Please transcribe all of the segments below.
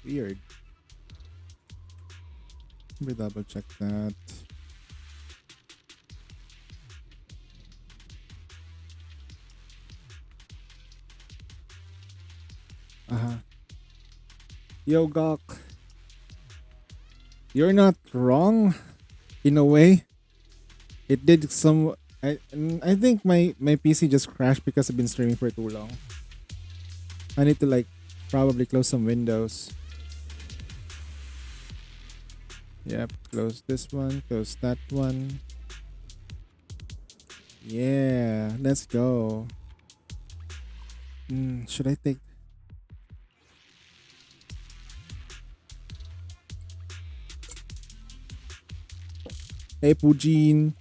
Weird. Let me double check that. Uh-huh. Yo, Gok. You're not wrong in a way. It did some. I think my PC just crashed because I've been streaming for too long. I need to like probably close some windows. Yep, close this one, close that one. Yeah, let's go. Should I take? Hey, Pujin.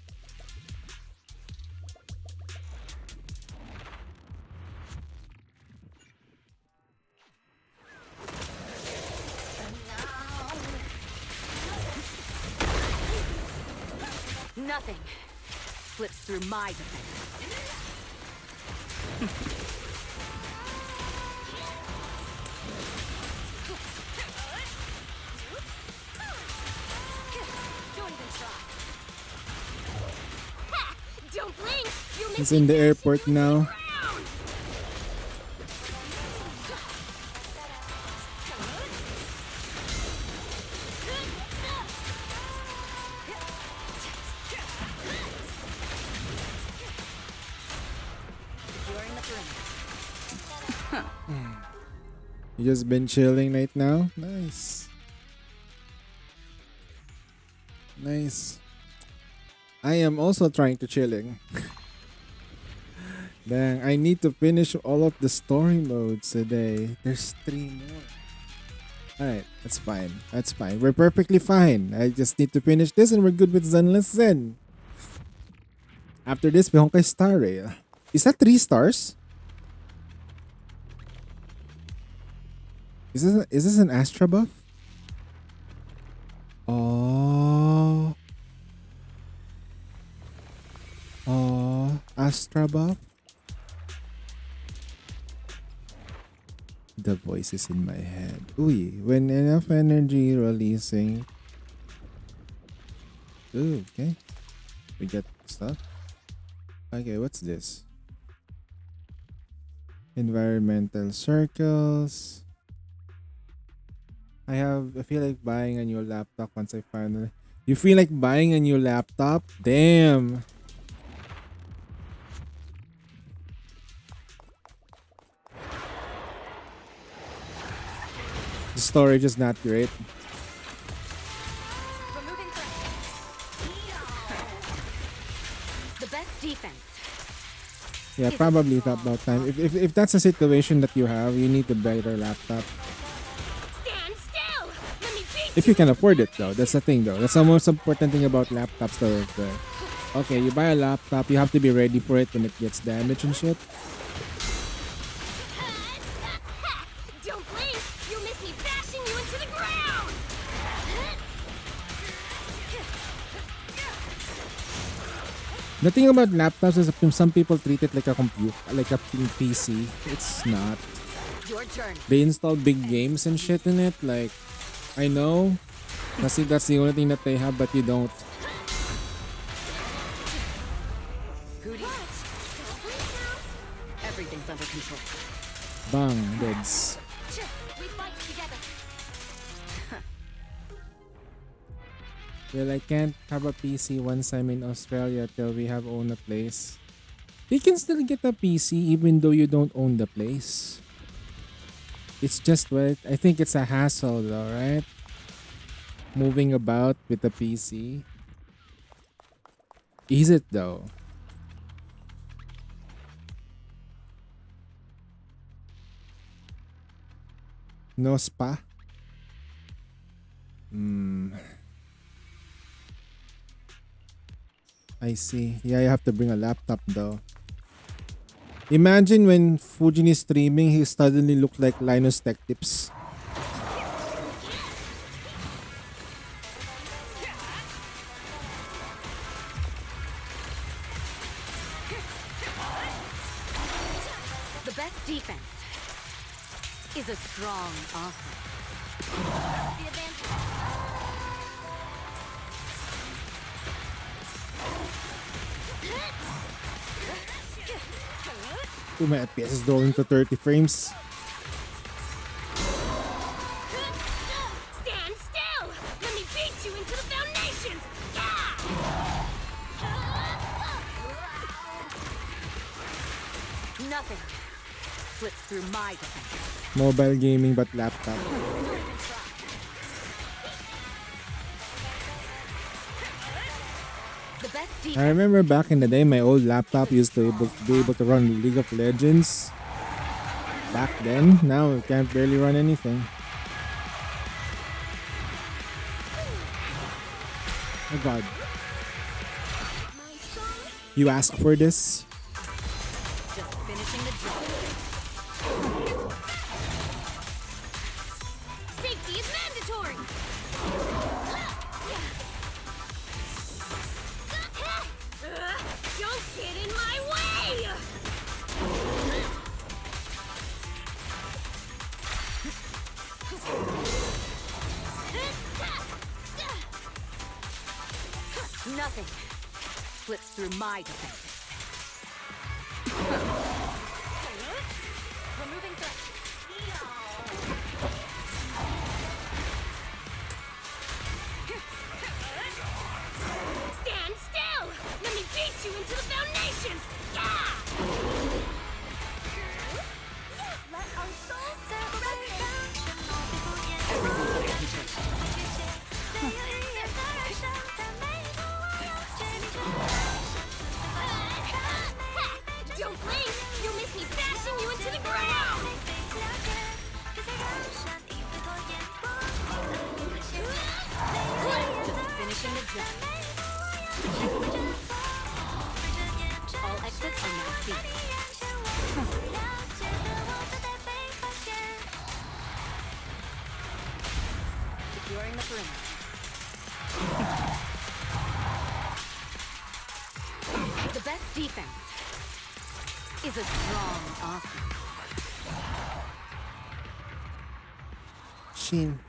Nothing slips through my defense. Don't even try. Ha! Don't blink. You He's in the airport now. You just been chilling right now? Nice. Nice. I am also trying to chilling. Dang, I need to finish all of the story modes today. There's 3 more. Alright, that's fine. That's fine. We're perfectly fine. I just need to finish this and we're good with Zenless Zen. After this, we Honkai Star Rail. Is that 3 stars? Is this an Astra buff? Oh. Oh, Astra buff? The voices in my head. Uy, when enough energy releasing. Ooh, okay. We get stuff. Okay, what's this? Environmental circles. I feel like buying a new laptop once I finally. You feel like buying a new laptop? Damn. The storage is not great. The best defense. Yeah, probably it's about time. If that's a situation that you have, you need a better laptop. Stand still. Let me beat If you can afford it though, that's the thing though. That's the most important thing about laptops though. Okay, you buy a laptop, you have to be ready for it when it gets damaged and shit. Don't blink. You'll miss me bashing you into the ground. The thing about laptops is that some people treat it like a computer, like a PC. It's not. Your turn. They install big games and shit in it. Like, I know that's the only thing that they have, but you don't. Everything's under control. Bang, deads. We fight together. Well, I can't have a PC once I'm in Australia till we have own a place. You can still get a PC even though you don't own the place. It's just what I think it's a hassle though, right? Moving about with a PC. Is it though? No spa? I see. Yeah, you have to bring a laptop though. Imagine when Fujin is streaming, he suddenly looked like Linus Tech Tips. The best defense is a strong offense. The advantage. 2 my FPS is going to 30 frames. Stand still! Let me beat you into the foundations! Nothing slips through my defense. Mobile gaming but laptop. The best I defense remember back in the day, my old laptop used to be able to run League of Legends. Back then, now it can't barely run anything. Oh god. My song? You asked for this? just finishing the job. Safety is mandatory! Don't get in my way! Nothing slips through my defense. Removing threat. Stand still! Let me beat you into the foundations! Let our souls Don't blink! You'll miss me bashing you into the ground! Just finishing the job. All exits are now sealed. Securing the perimeter. The best defense is a strong offense. Sheen.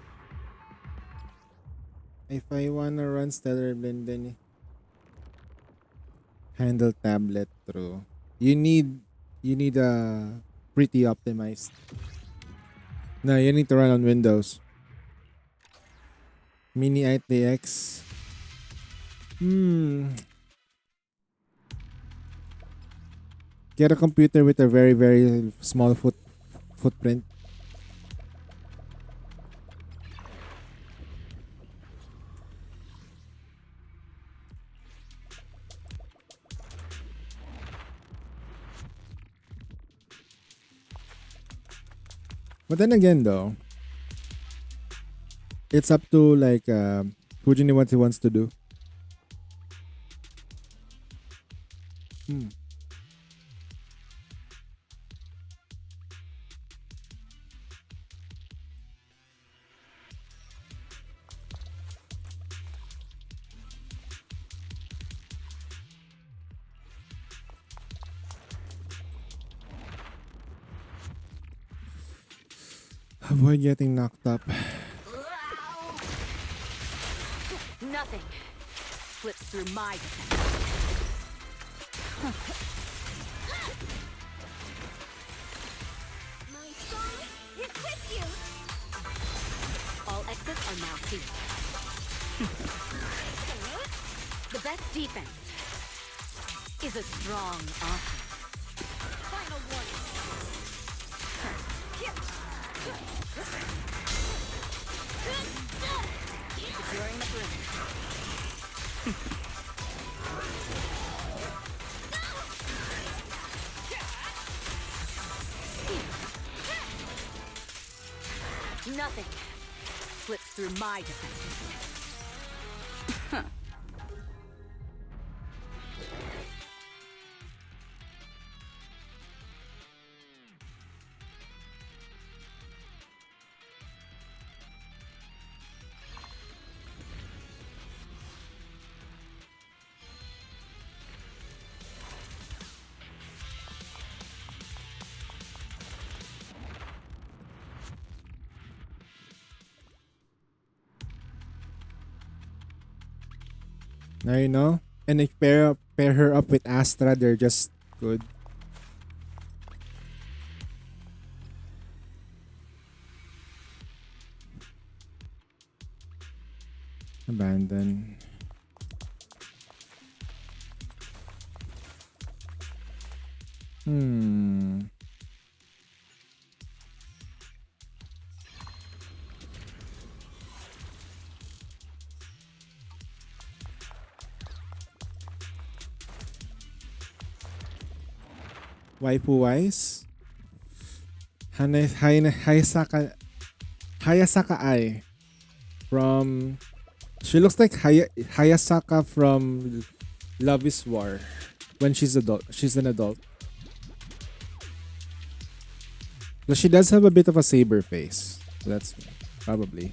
If I wanna run Stellar Blend, then handle tablet through. You need a pretty optimized. No, you need to run on Windows. Mini ITX. Get a computer with a very very small footprint. But then again, though, it's up to like Fujini what he wants to do. Avoid getting knocked up. Nothing slips through my defense. My song is with you! All exits are now sealed. The best defense is a strong offense. Final warning. Securing the perimeter. Nothing slips through my defense. Now you know? And if pair her up with Astra, they're just good. Abandon. Hmm. Waifu wise? Hayasaka Ai from. She looks like Hayasaka from Love is War when she's adult. She's an adult. But she does have a bit of a saber face. So that's probably.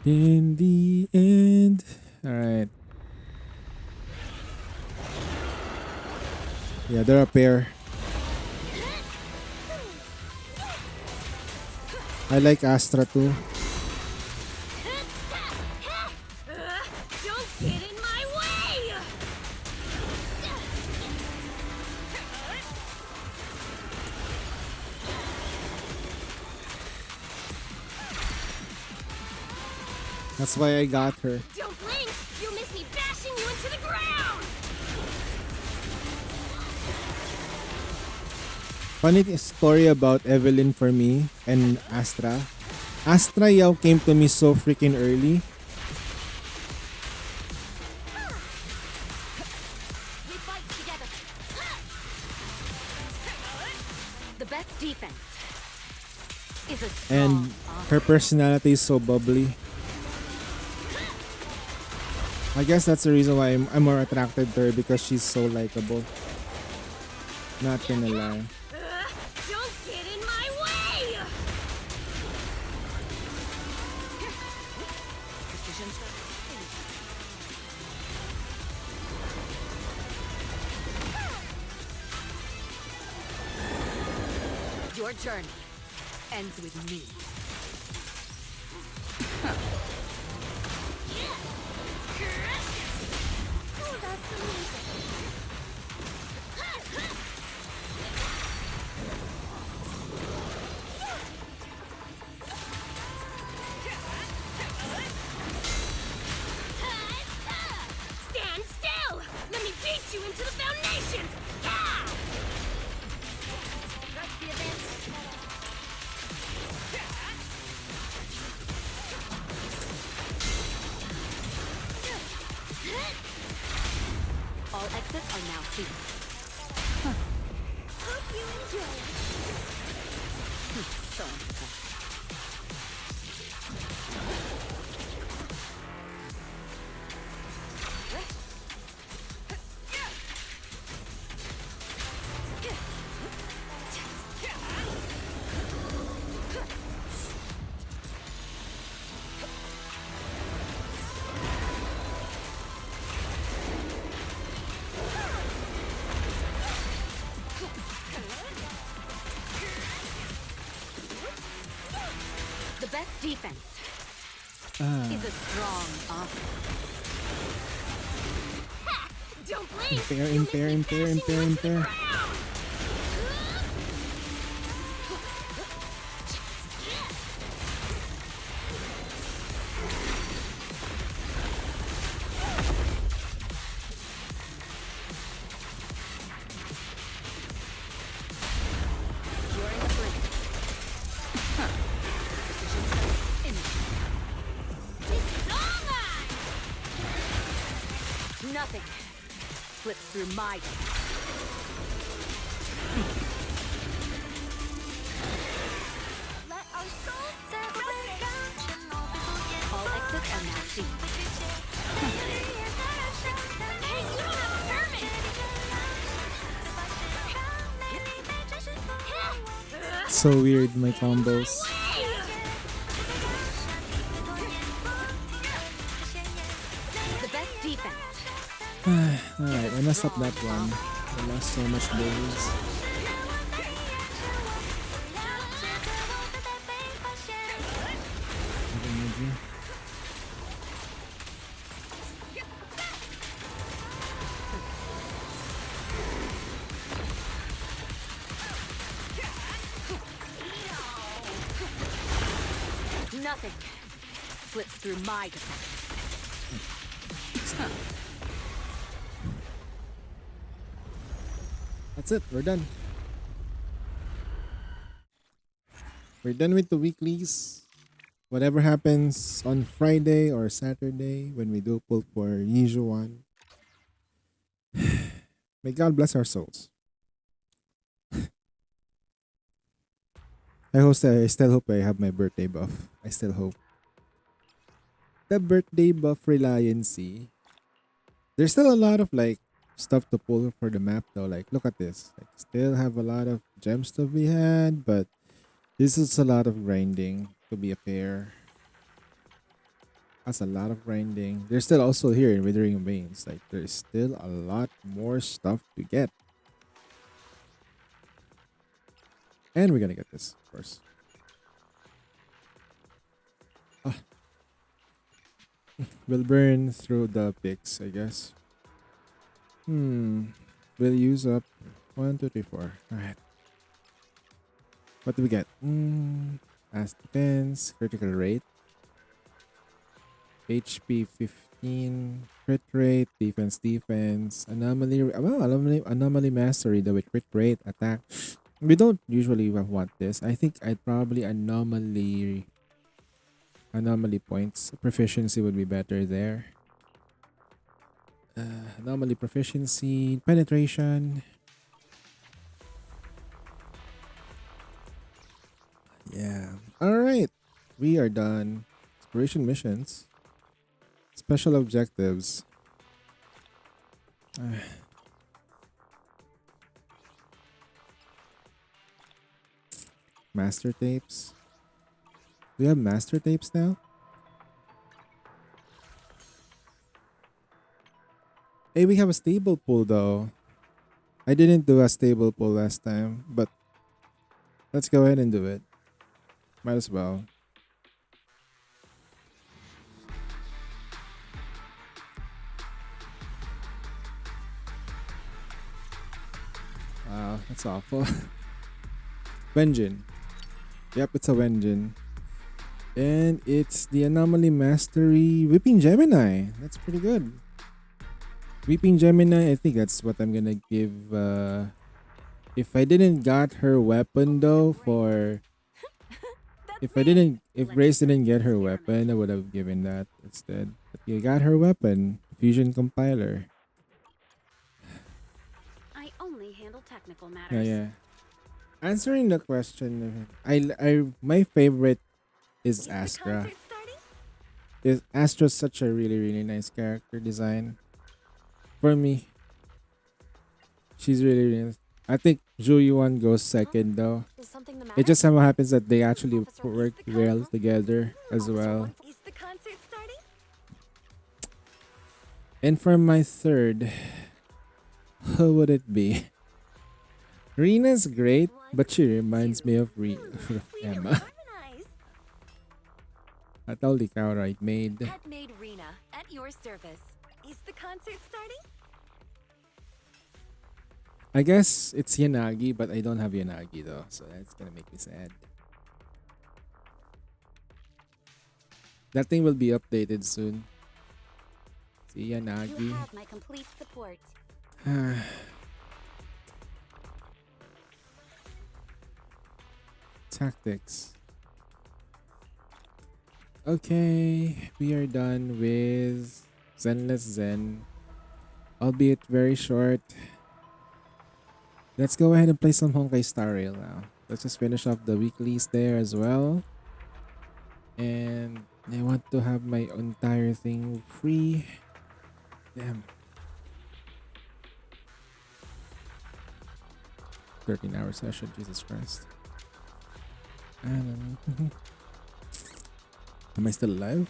In the end. Alright. Yeah, they're a pair. I like Astra too. Don't get in my way! That's why I got her. Don't blink! You'll miss me bashing you into the ground! Funny story about Evelyn for me and Astra. Astra Yao came to me so freaking early. We fight together. The best defense is a strong And offense. her personality is so bubbly. I guess that's the reason why I'm more attracted to her, because she's so likable. Not gonna lie. Don't get in my way! Precision strike. Your journey ends with me. Oh, that's amazing. Stand still! Let me beat you into the foundations! Yeah! Press the advance. All exits are now sealed. Hope you enjoy it. So unfair. The best defense is a strong offense. Ha! Don't blink! Impair, You'll miss impair, me impair, bashing impair, you into the impair. ground! You're in the blink. Precision strike. Initiate. This is all mine! Nothing slips through my hands. Let our souls separate. All exits are now sealed. Hey, you don't have a permit! So weird, my combos. The best defense. Alright, I messed up that one. I lost so much goals. think slips through my defense. That's it. We're done. We're done with the weeklies. Whatever happens on Friday or Saturday when we do pull for Yijuan, may God bless our souls. I still hope I have my birthday buff. I still hope. The birthday buff reliancy. There's still a lot of like stuff to pull for the map though. Like look at this. Like still have a lot of gems to be had, but this is a lot of grinding to be fair. That's a lot of grinding. There's still also here in Withering Veins. Like there's still a lot more stuff to get. And we're gonna get this, of course. Ah. We'll burn through the picks, I guess. We'll use up 1, 2, 3, 4. Alright. What do we get? Fast defense, critical rate, HP 15, crit rate, defense, anomaly mastery, the with crit rate, attack. We don't usually want this. I think I'd probably anomaly points. Proficiency would be better there. Anomaly proficiency, penetration. Yeah. Alright. We are done. Exploration missions. Special objectives. Master tapes. Do we have master tapes now? Hey, we have a stable pool though. I didn't do a stable pool last time, but let's go ahead and do it. Might as well. Wow, that's awful. Wenjin. Yep, it's a Wenjin. And it's the Anomaly Mastery Weeping Gemini. That's pretty good. Weeping Gemini, I think that's what I'm gonna give. If I didn't got her weapon though, if Grace didn't get her weapon, I would have given that instead. But you got her weapon, Fusion Compiler. I only handle technical Yeah, matters. yeah. Answering the question, my favorite is The Astra. concert starting? Astra's such a really nice character design. For me, she's really nice. I think Zhu Yuan goes second though. Is something the matter? It just somehow happens that they actually Officer, work is the well con- together as Officer well. Is the concert starting? And for my third, who would it be? Rena's great, but she reminds me of We Emma. harmonize. At all the cow right made. Pet Maid Rena, at your service. Is the concert starting? I guess it's Yanagi, but I don't have Yanagi though, so that's gonna make me sad. That thing will be updated soon. See You Yanagi. have my complete support. Tactics. Okay, we are done with Zenless Zen. Albeit very short. Let's go ahead and play some Honkai Star Rail now. Let's just finish off the weeklies there as well. And I want to have my entire thing free. Damn. 13-hour session, Jesus Christ. Am I still alive?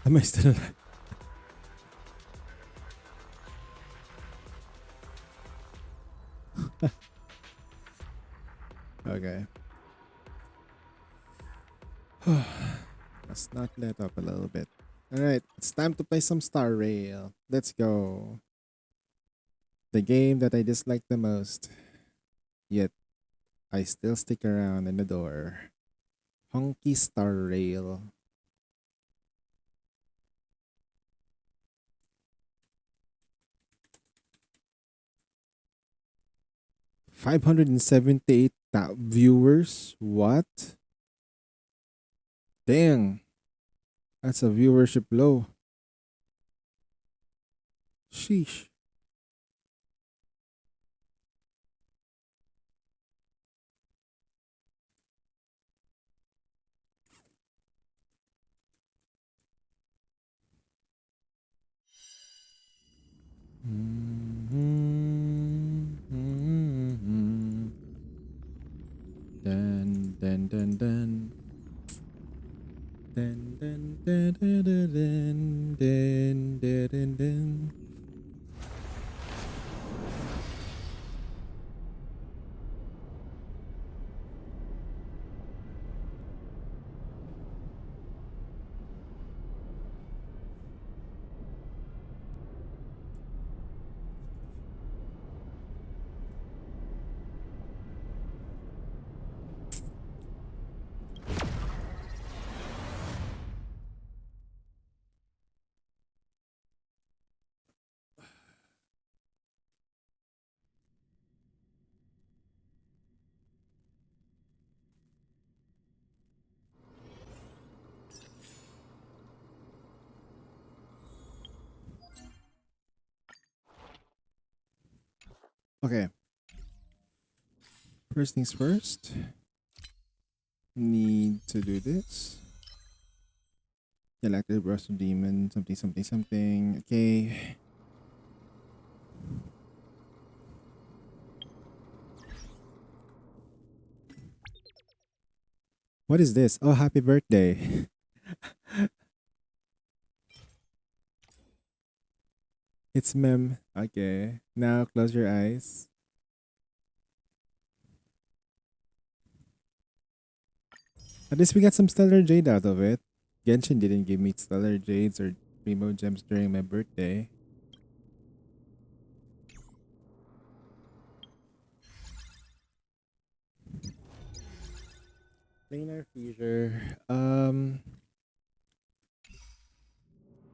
Am I still alive? Okay. Let's not let up a little bit. Alright, it's time to play some Star Rail. Let's go. The game that I dislike the most. Yet, I still stick around in the door. Honky Star Rail. $578 viewers. What? Dang. That's a viewership low. Sheesh. Dun, dun, dun, dun. Dun, dun, dun, dun, dun, dun, dun, dun, dun. Okay. First things first. Need to do this. Galactic Burst of Demon. Something, something, something. Okay. What is this? Oh, happy birthday. It's mem. Okay. Now close your eyes. At least we got some Stellar Jade out of it. Genshin didn't give me Stellar Jades or Primo Gems during my birthday. Planar Fissure.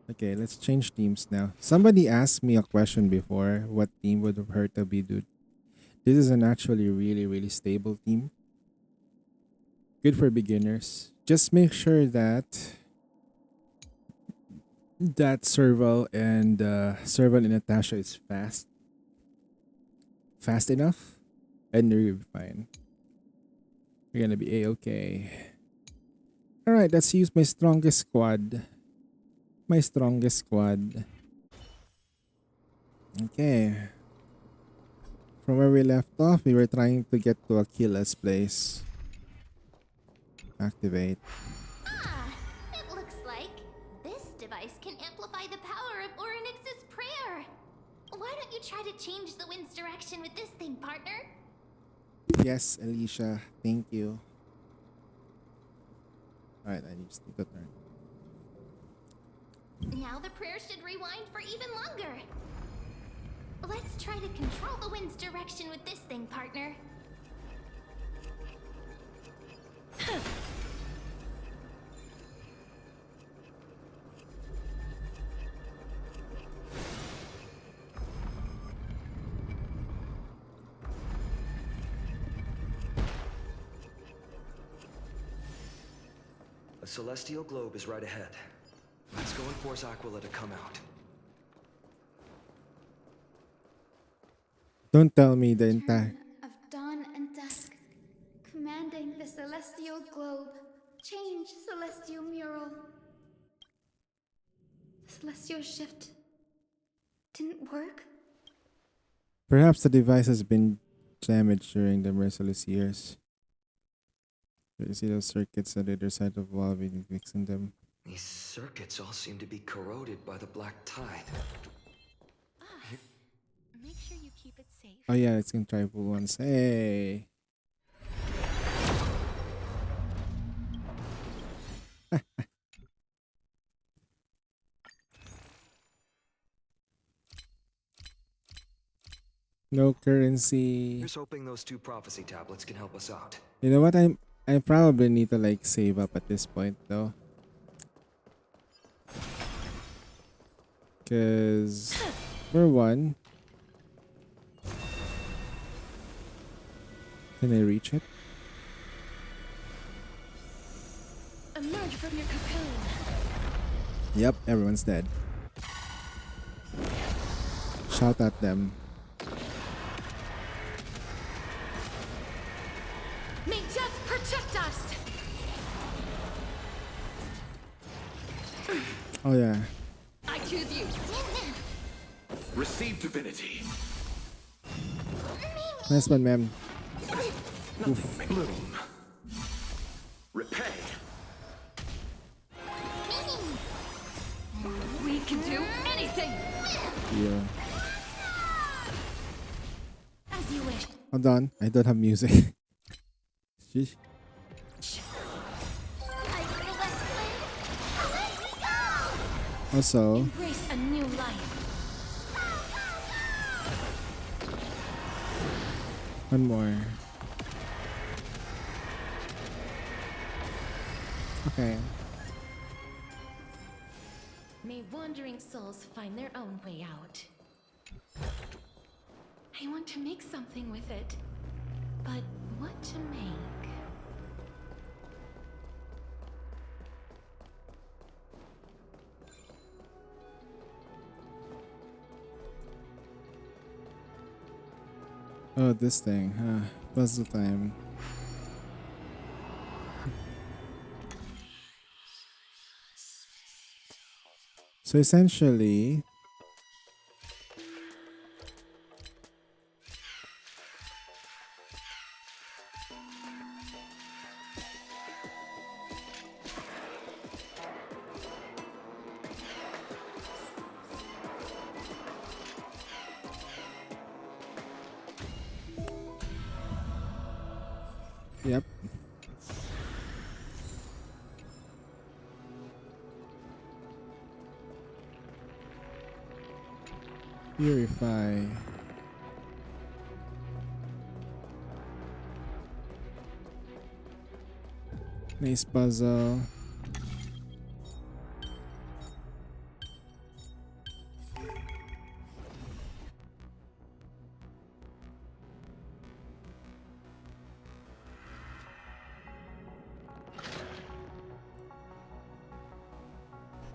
Okay, let's change teams now. Somebody asked me a question before. What team would Herta be, dude? This is an actually really stable team. Good for beginners. Just make sure that Serval and Natasha is fast enough, and you're fine. You're gonna be a-okay. All right, let's use my strongest squad. My strongest squad. Okay. From where we left off, we were trying to get to Aquila's place. Activate. Ah, it looks like this device can amplify the power of Orynyx's prayer. Why don't you try to change the wind's direction with this thing, partner? Yes, Alicia. Thank you. Alright, I just need to turn. Now the prayer should rewind for even longer. Let's try to control the wind's direction with this thing, partner. A celestial globe is right ahead. Let's go and force Aquila to come out. Don't tell me the entire... Of dawn and dusk, commanding the celestial globe, change celestial mural. The celestial shift didn't work? Perhaps the device has been damaged during the merciless years. You see those circuits on the other side of the wall, we need fixing them. These circuits all seem to be corroded by the black tide. Make sure you keep it safe. Oh yeah, let's try full ones. Hey! No currency. Here's hoping those two prophecy tablets can help us out. You know what? I probably need to like save up at this point though. Cause for one, can I reach it? Emerge from your cocoon. Yep, everyone's dead. Shout at them. May death protect us! Oh yeah. I choose you. Receive divinity. Nice one, ma'am. Bloom. Repay. We can do anything! Yeah. As you wish. Hold on. I don't have music. Sheesh. Also, Embrace a new life. one more. Okay. May wandering souls find their own way out. I want to make something with it. But what to make? Oh, this thing, huh? Puzzle time. So essentially, yep. Purify. Nice puzzle.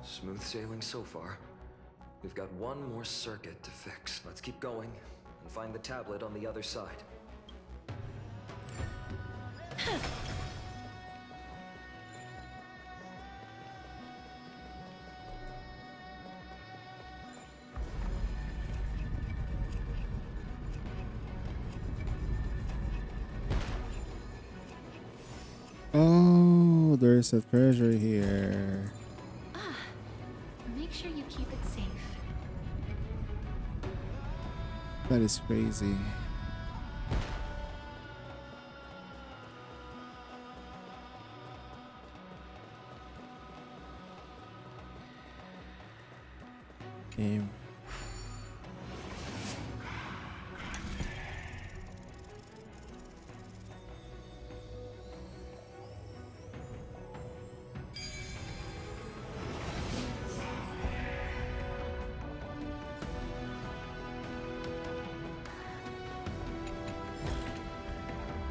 Smooth sailing so far. We've got one more circuit to fix. Let's keep going and find the tablet on the other side. Oh, there's a treasure here. Make sure you keep it safe. That is crazy. Game.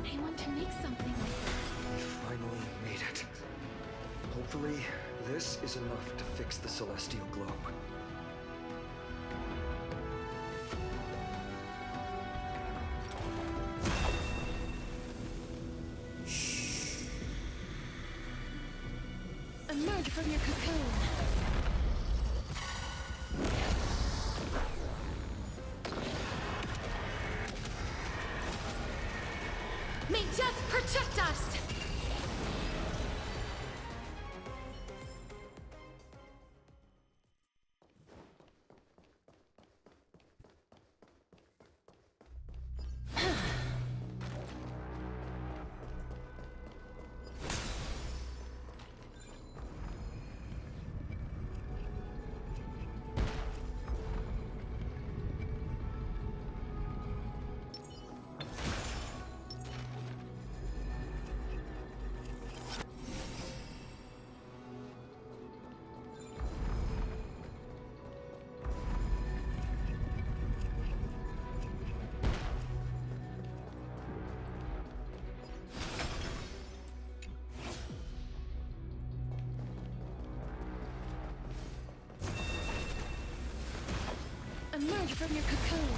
I want to make something with it. We finally made it. Hopefully, this is enough to fix the celestial globe. Emerge from your cocoon. May death protect us! Emerge from your cocoon.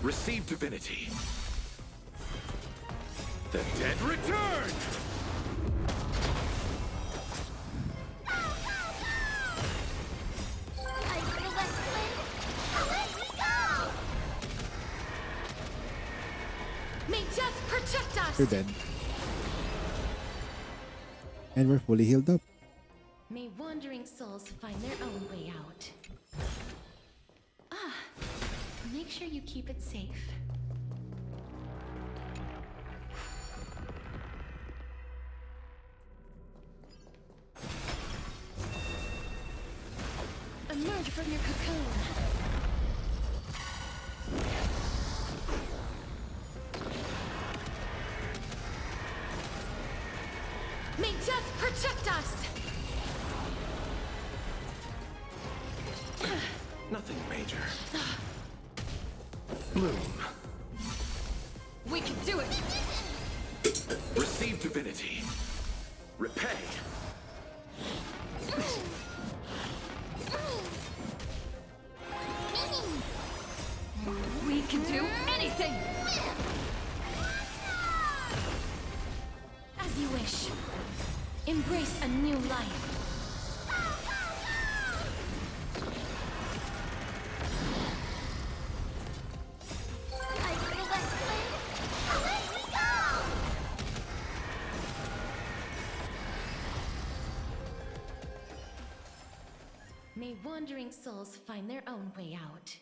Receive divinity. The dead return! Like the west wind, away we go! May death protect us! You're dead. And we're fully healed up. May wandering souls find their own way out. Ah, make sure you keep it safe. Emerge from your cocoon. May death protect us! Nothing major. Bloom. We can do it! Receive divinity. Repay. We can do anything! As you wish. Embrace a new life. Like the west wind, away we go! May wandering souls find their own way out.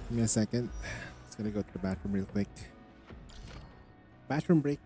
Give me a second. Just gonna go to the bathroom real quick. Bathroom break.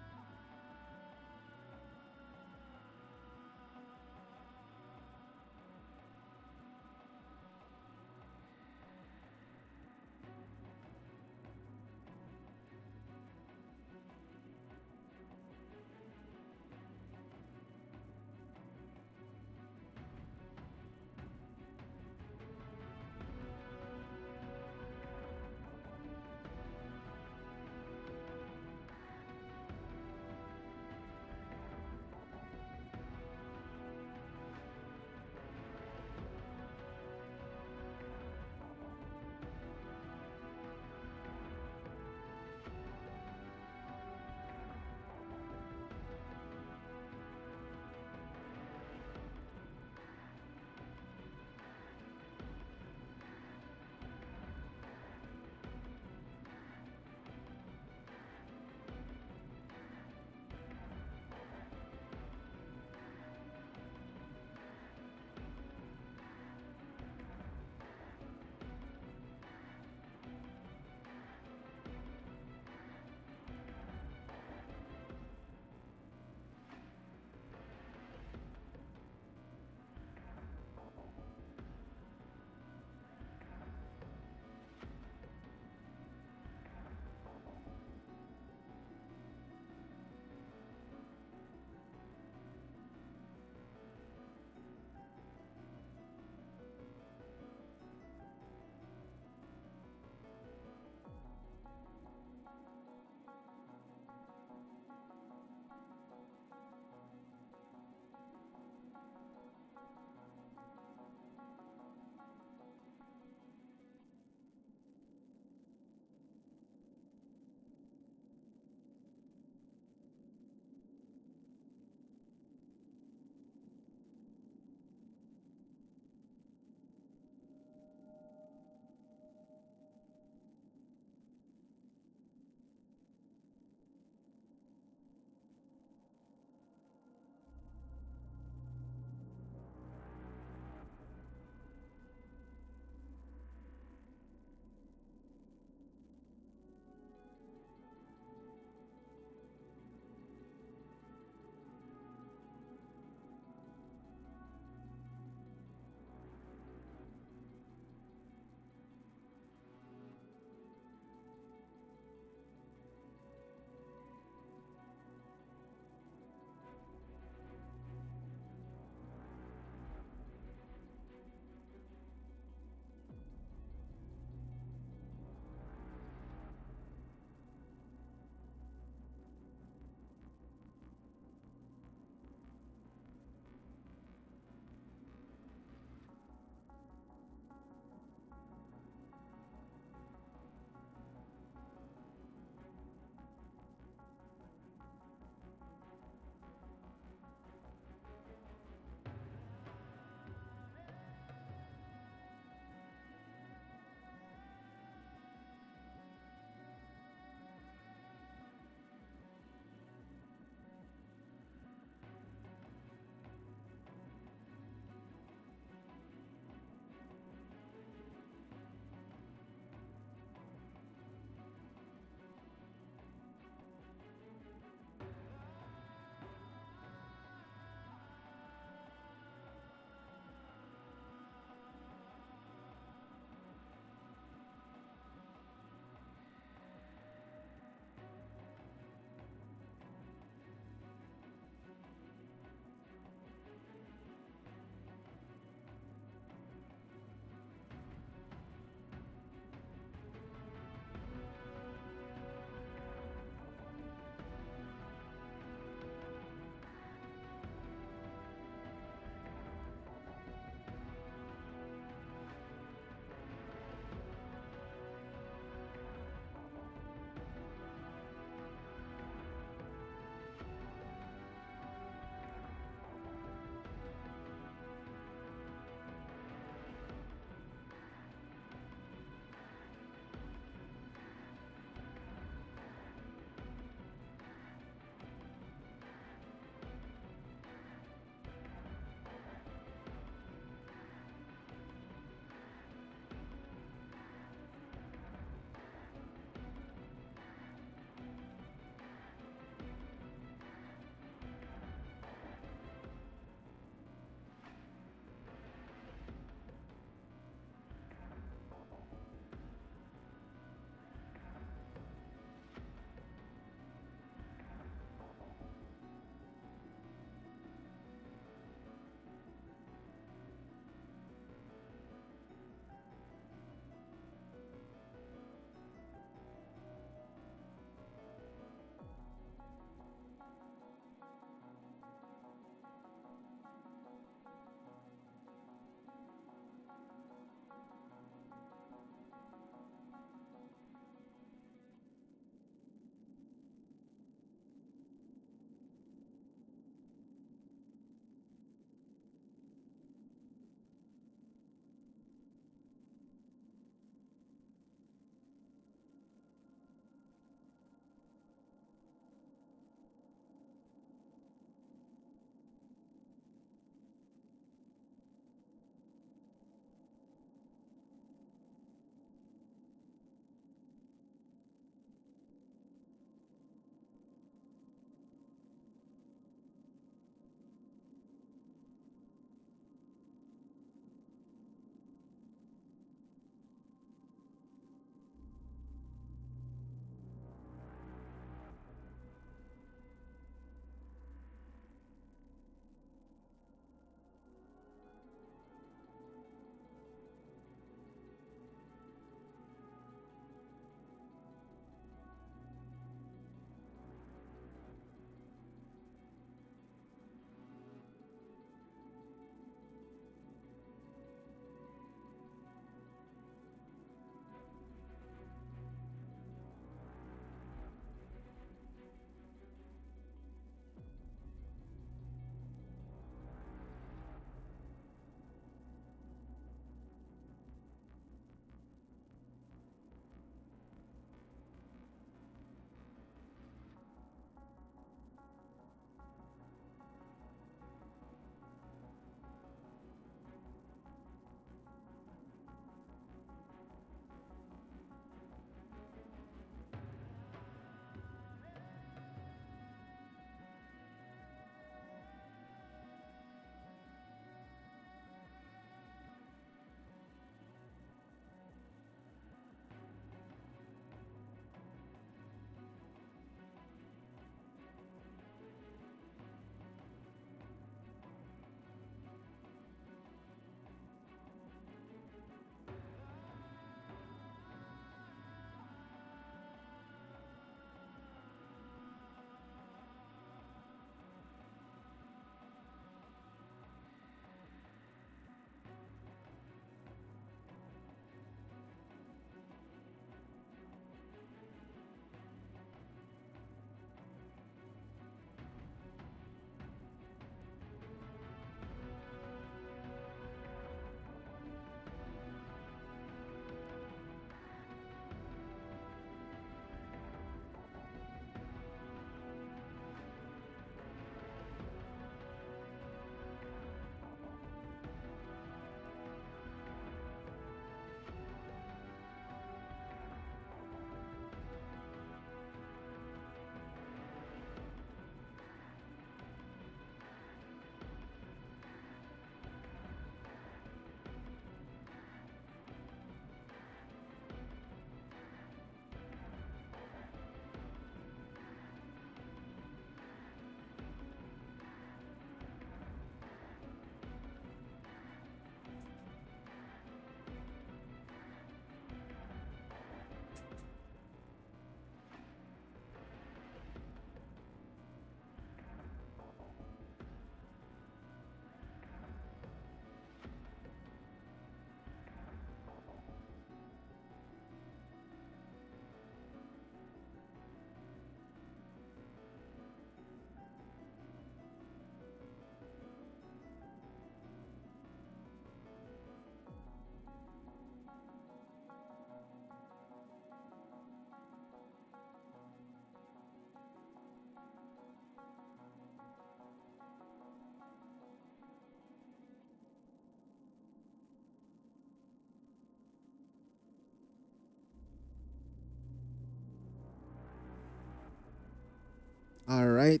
All right.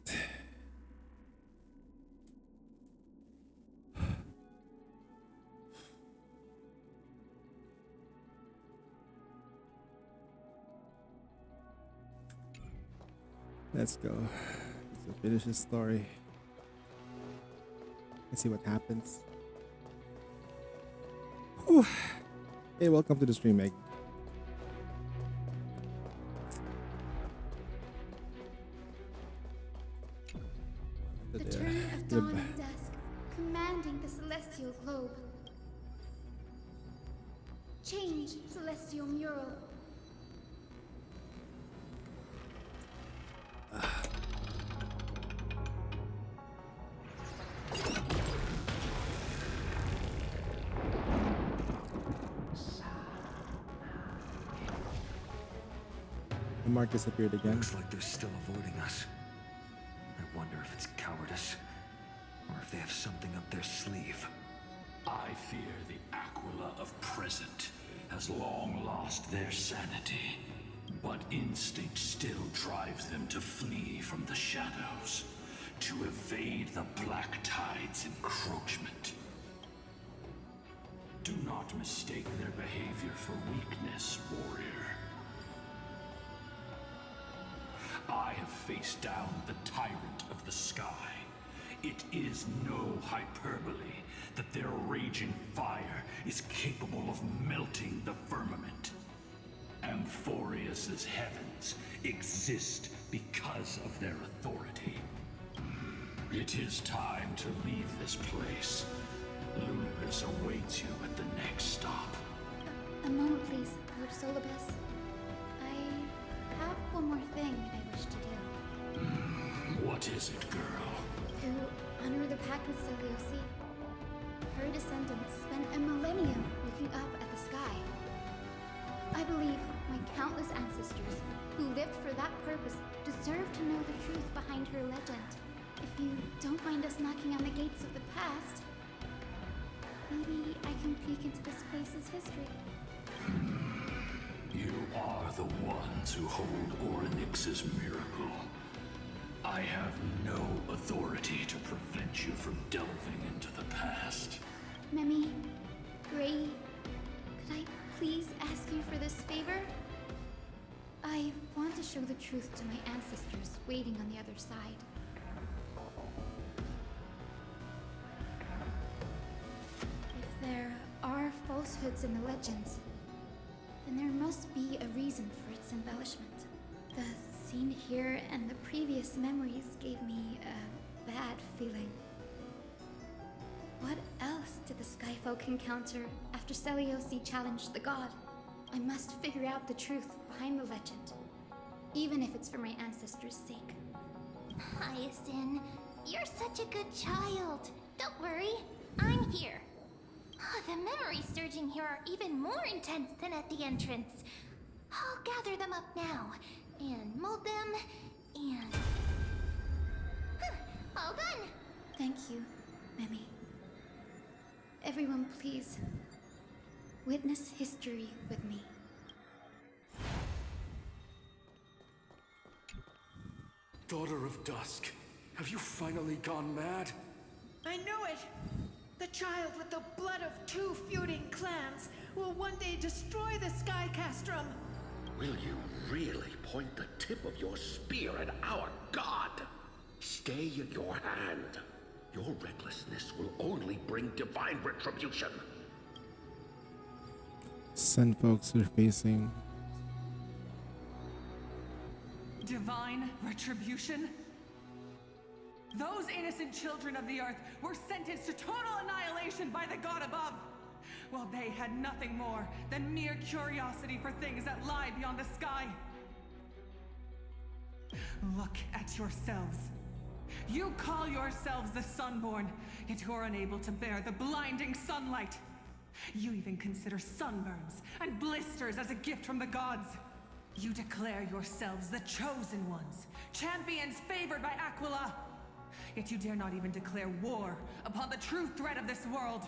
Let's go. Let's finish this story. Let's see what happens. Whew. Hey, welcome to the stream, Meg. The turn of dawn and dusk, commanding the celestial globe. Change, celestial mural. The mark disappeared again. Looks like they're still avoiding us. I wonder if it's cowardice, or if they have something up their sleeve. I fear the Aquila of present has long lost their sanity, but instinct still drives them to flee from the shadows, to evade the Black Tide's encroachment. Do not mistake their behavior for weakness, warrior. I have faced down the tyrant of the sky. It is no hyperbole that their raging fire is capable of melting the firmament. Amphorius's heavens exist because of their authority. It is time to leave this place. Lunibus awaits you at the next stop. A moment, please, Lord Solibus. I have one more thing I wish to do. What is it, girl? To honor the pact with Seleuci. Her descendants spent a millennium looking up at the sky. I believe my countless ancestors who lived for that purpose deserve to know the truth behind her legend. If you don't mind us knocking on the gates of the past, maybe I can peek into this place's history. You are the ones who hold Orynyx's miracle. I have no authority to prevent you from delving into the past. Memi, Gray, could I please ask you for this favor? I want to show the truth to my ancestors waiting on the other side. If there are falsehoods in the legends, then there must be a reason for its embellishment. The scene here and the previous memories gave me a bad feeling. What else did the Skyfolk encounter after Seleuci challenged the god? I must figure out the truth behind the legend, even if it's for my ancestors' sake. Hyacinth, you're such a good child. Don't worry, I'm here. The memories surging here are even more intense than at the entrance. I'll gather them up now, and mold them, and... all done! Thank you, Memi. Everyone, please, witness history with me. Daughter of Dusk, have you finally gone mad? I knew it! The child with the blood of two feuding clans will one day destroy the Sky Castrum. Will you really point the tip of your spear at our god? Stay your hand. Your recklessness will only bring divine retribution. Sun folks are facing. Divine retribution? Those innocent children of the earth were sentenced to total annihilation by the god above, while they had nothing more than mere curiosity for things that lie beyond the sky. Look at yourselves. You call yourselves the Sunborn, yet you're unable to bear the blinding sunlight. You even consider sunburns and blisters as a gift from the gods. You declare yourselves the chosen ones, champions favored by Aquila. Yet you dare not even declare war upon the true threat of this world.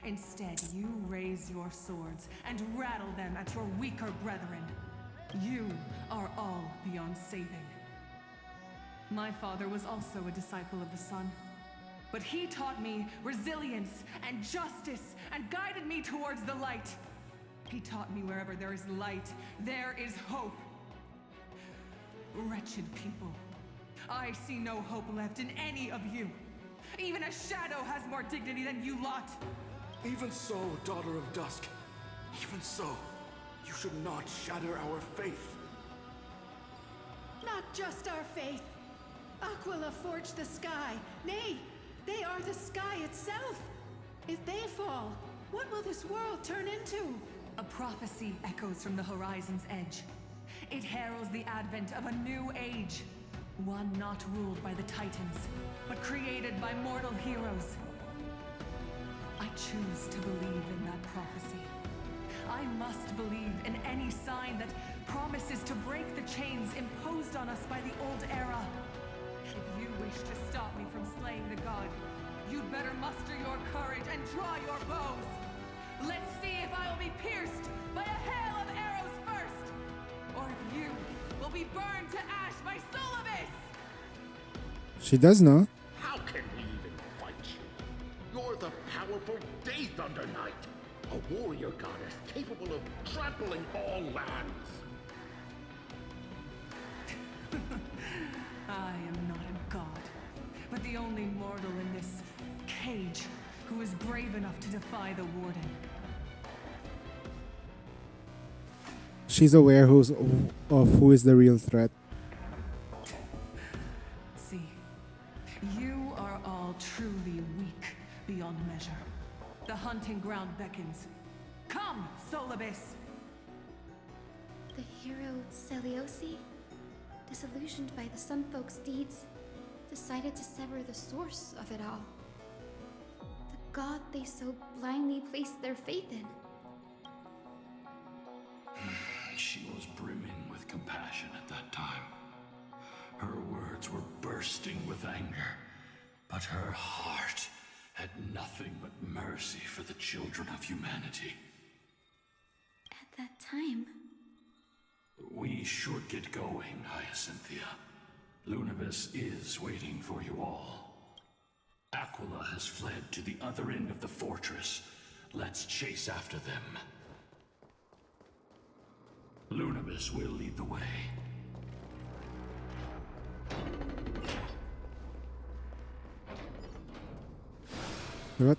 Instead, you raise your swords and rattle them at your weaker brethren. You are all beyond saving. My father was also a disciple of the sun. But he taught me resilience and justice and guided me towards the light. He taught me wherever there is light, there is hope. Wretched people. I see no hope left in any of you. Even a shadow has more dignity than you lot. Even so, Daughter of Dusk. Even so, you should not shatter our faith. Not just our faith. Aquila forged the sky. Nay, they are the sky itself. If they fall, what will this world turn into? A prophecy echoes from the horizon's edge. It heralds the advent of a new age. One not ruled by the Titans, but created by mortal heroes. I choose to believe in that prophecy. I must believe in any sign that promises to break the chains imposed on us by the old era. If you wish to stop me from slaying the god, you'd better muster your courage and draw your bows. Let's see if I will be pierced by a hail of arrows first, or if you will be burned to ash by Solobis! She does know. How can we even fight you? You're the powerful Day Thunder Knight, a warrior goddess capable of trampling all lands. I am not a god, but the only mortal in this cage who is brave enough to defy the Warden. She's aware of who is the real threat. See, you are all truly weak beyond measure. The hunting ground beckons. Come, Solobis! The hero Seliosi, disillusioned by the Sun Folk's deeds, decided to sever the source of it all. The god they so blindly placed their faith in. She was brimming with compassion at that time. Her words were bursting with anger, but her heart had nothing but mercy for the children of humanity. At that time, We should get going, Hyacinthia. Lunibus is waiting for you all. Aquila has fled to the other end of the fortress. Let's chase after them. Lunibus will lead the way. What?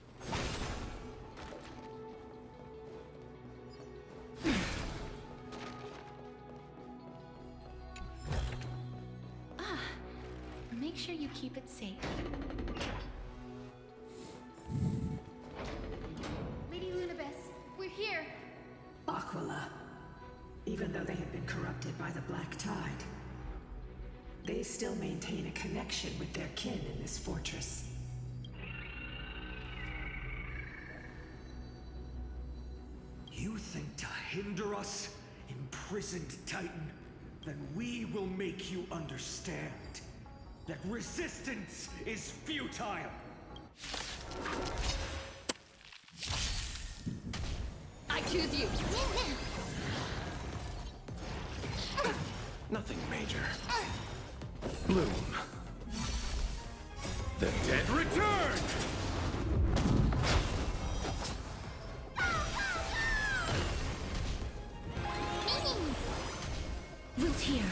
Make sure you keep it safe. Lady Lunibus, we're here. Aquila. Even though they have been corrupted by the Black Tide, they still maintain a connection with their kin in this fortress. You think to hinder us, imprisoned Titan? Then we will make you understand that resistance is futile! I choose you! Nothing major. Bloom. The dead return! Root here.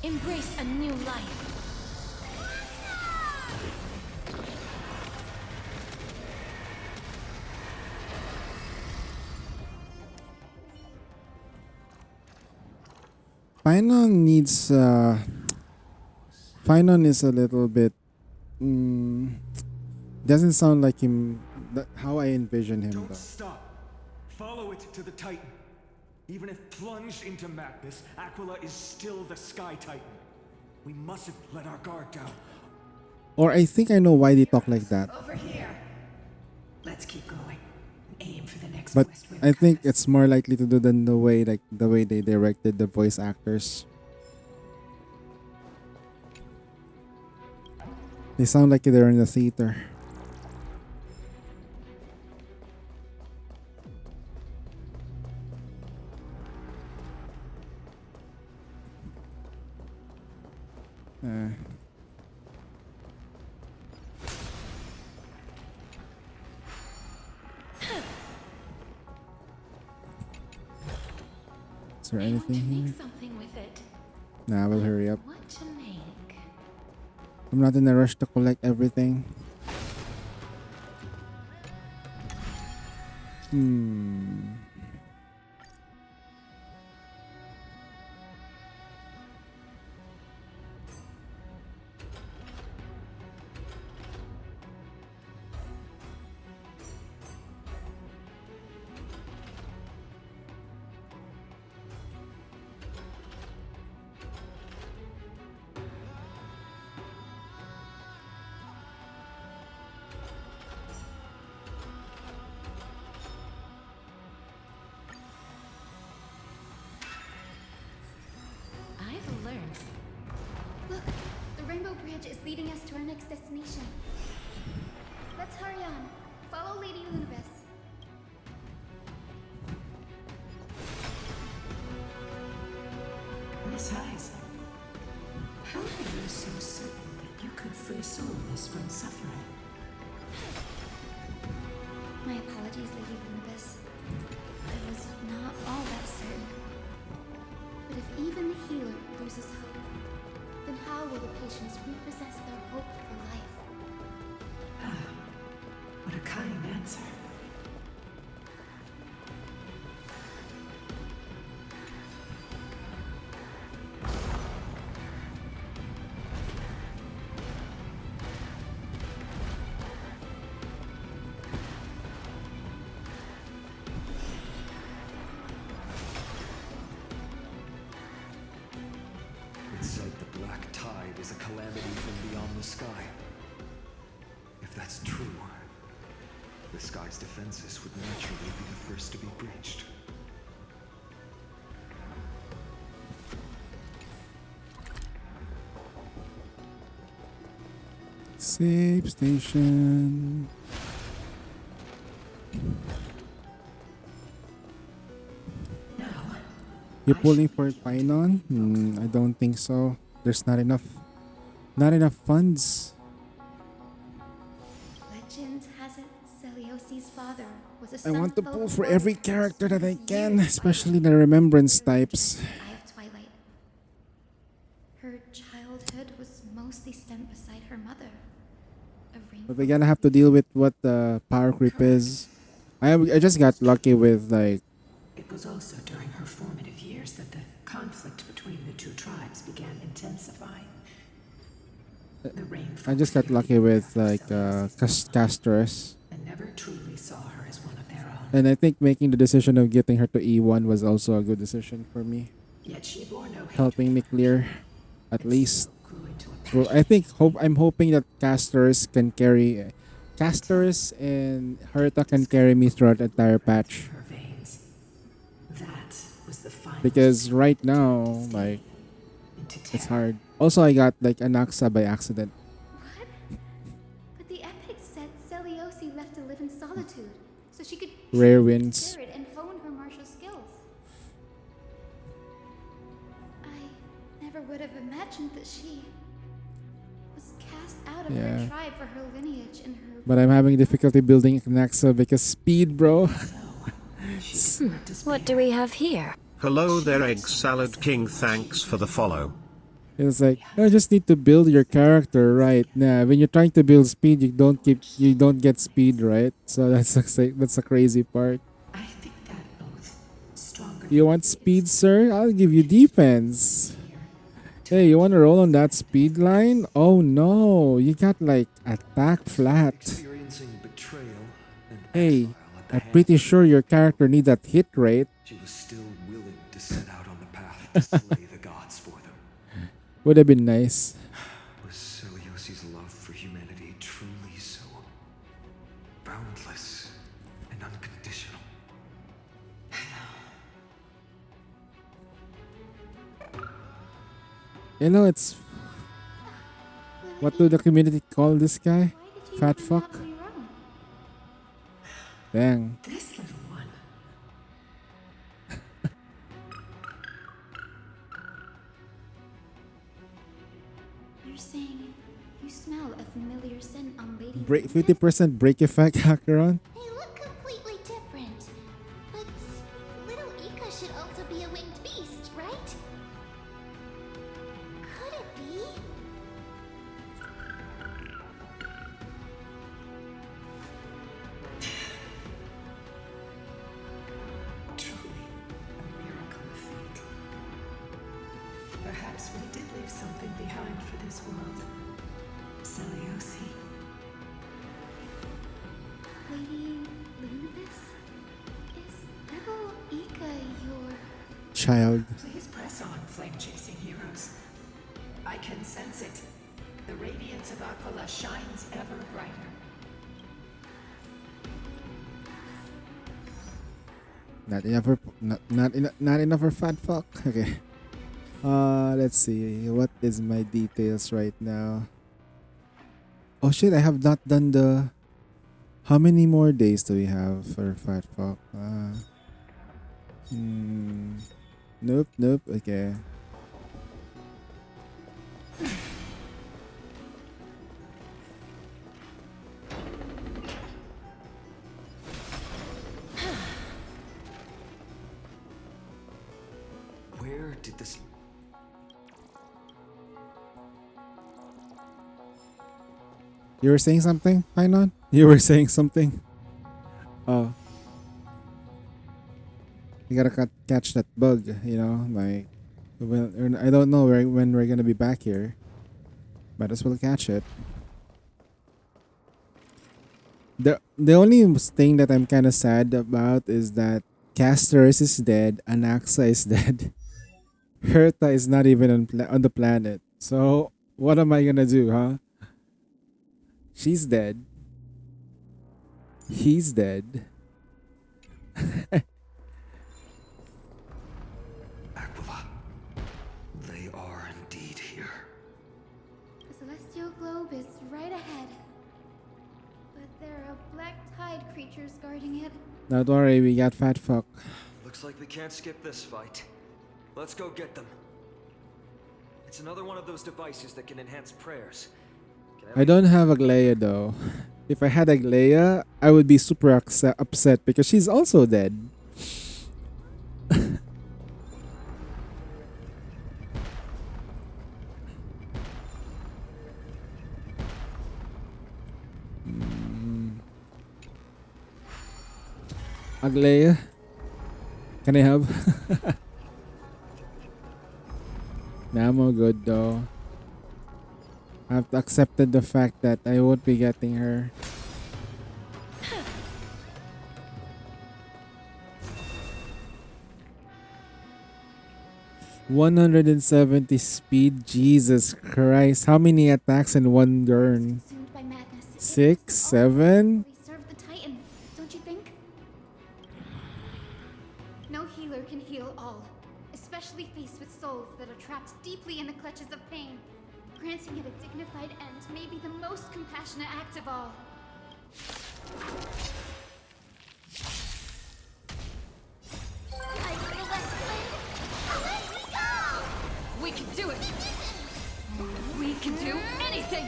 Embrace a new life. Finon needs Finon is a little bit doesn't sound like him how I envision him Don't though. stop. Follow it to the Titan. Even if plunged into madness, Aquila is still the Sky Titan. We mustn't let our guard down. Or I think I know why they talk like that. Over here. Let's keep going. Aim for the next But West Wind I think crevice. it's more likely to do than the way they directed the voice actors. They sound like they're in the theater. there I want to anything here? make something with it. Nah, we'll hurry up. What to make? I'm not in a rush to collect everything. I've learned. Look, the Rainbow Bridge is leading us to our next destination. Let's hurry on. Follow Lady Lunibus. Miss Heiss, how are you so certain that you could free Solus from suffering? My apologies, Lady Lunibus. I was not all that certain. But if even the healer loses hope, then how will the patients repossess their hope for life? What a kind answer. It's said the Black Tide is a calamity from beyond the sky. If that's true, the sky's defenses would naturally be the first to be breached. Save station. You're pulling for Pinon? I don't think so. There's not enough funds. Legend has it Celiosi's father was a I son want to of pull both for worlds every and character that I spent can, years especially the remembrance types. Eye of Twilight. Her childhood was mostly spent beside her mother. A rainbow. But we're gonna have to deal with what the power creep is. I just got lucky with like It was also during her formative years that the conflict between the two tribes began intensifying. The rain I just got lucky with like Castress. and never truly saw her as one of their own. And I think making the decision of getting her to E1 was also a good decision for me. Yet she bore no hate. Helping me clear at least. Grew into a Well, I'm hoping that Casterus and Herta can carry me throughout the entire patch. her veins. That was the final Because right now, like, into it's terror. hard. Also, I got like Anaxa by accident. What? But the epic said Celiosi left to live in solitude, so she could Rare train her wins. spirit and hone her martial skills. I never would have imagined that she was cast out of Yeah. her tribe for her lineage and her. But I'm having difficulty building Anaxa because speed, bro. What do we have here? Hello there, Egg Salad King. Thanks for the follow. It's like you just need to build your character right. Nah, when you're trying to build speed, you don't get speed, right? So that's a crazy part. I think that oath stronger. You want speed, sir? I'll give you defense. Hey, you want to roll on that speed line? Oh no, you got like attack flat. Experiencing betrayal and Hey, exile at the I'm hand pretty sure your character needs that hit rate. She was still willing to set out on the path to slay the gods for them. Would have been nice. Was Celiosi's love for humanity truly so boundless and unconditional? You know, it's what do the community call this guy? Fat fuck. Dang. This little one. You're saying you smell a familiar scent on Lady. Break 50% break effect, Acheron. They look completely different. But little Ika should also be a winged beast. Perhaps we did leave something behind for this world. Celiosi. Lady Lunibus? Is Rebel Ika your... Child. Please press on, flame-chasing heroes. I can sense it. The radiance of Aquila shines ever brighter. Not enough for fat fuck. Okay. Let's see. What is my details right now? Oh shit, I have not done the... How many more days do we have for fat fuck? Nope. Okay. Where did this... You were saying something, Painon? You were saying something? Oh. You gotta catch that bug, you know? Like, well, I don't know when we're gonna be back here. Might as well catch it. The only thing that I'm kind of sad about is that Castorus is dead, Anaxa is dead. Herta is not even on the planet. So, what am I gonna do, huh? She's dead. He's dead. Aquila. They are indeed here. The celestial globe is right ahead. But there are black tide creatures guarding it. Don't worry, we got fat fuck. Looks like we can't skip this fight. Let's go get them. It's another one of those devices that can enhance prayers. I don't have Aglaia though. If I had Aglaia, I would be super upset because she's also dead. Aglaia, can I have? Nah, I'm all good though. I've accepted the fact that I won't be getting her. $170 speed. Jesus Christ. How many attacks in one turn? 6, 7? Serve the Titan, don't you think? No healer can heal all, especially faced with souls that are trapped deeply in the clutches of pain. Granting it a dignified end may be the most compassionate act of all. We can do it! We can do anything!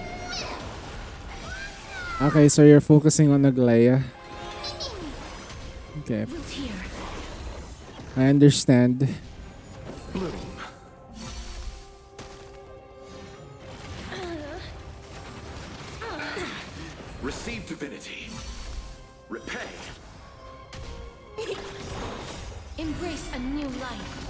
Okay, so you're focusing on Aglaia. Okay. I understand. Bloom. Receive divinity. Repay. Embrace a new life.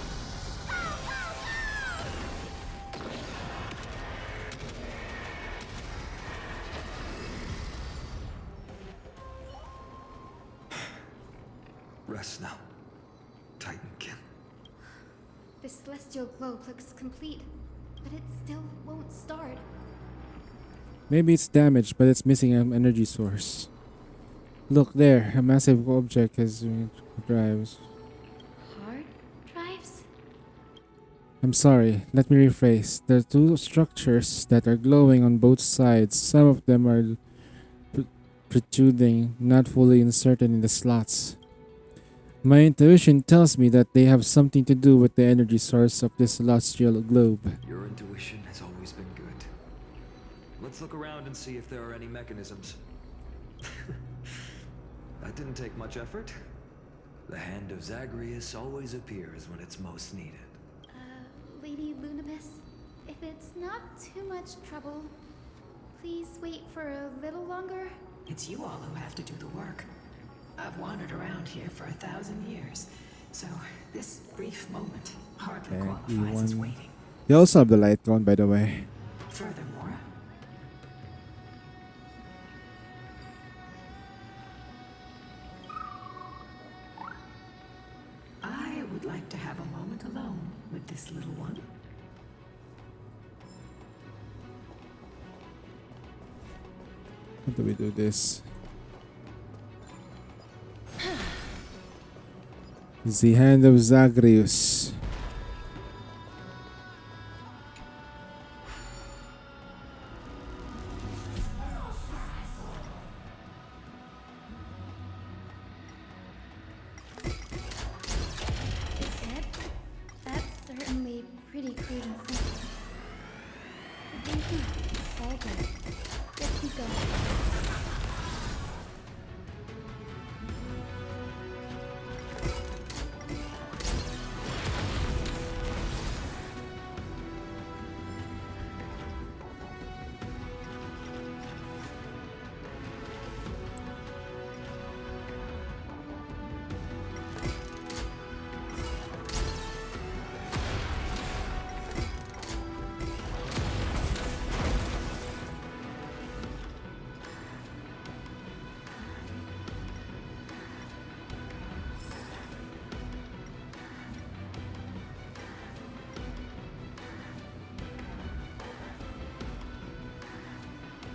Rest now, Titankin. The celestial globe looks complete, but it still won't start. Maybe it's damaged, but it's missing an energy source. Look there, a massive object has drives. Hard drives? I'm sorry, let me rephrase. There are two structures that are glowing on both sides. Some of them are protruding, not fully inserted in the slots. My intuition tells me that they have something to do with the energy source of this celestial globe. Your intuition has always been good. Let's look around and see if there are any mechanisms. That didn't take much effort. The hand of Zagreus always appears when it's most needed. Lady Lunibus, if it's not too much trouble, please wait for a little longer. It's you all who have to do the work. I've wandered around here for 1,000 years, so this brief moment hardly qualifies as waiting. They also have the light cone, by the way. Furthermore, I would like to have a moment alone with this little one. How do we do this? The hand of Zagreus. That's certainly pretty crude and simple. All good. Let's keep going.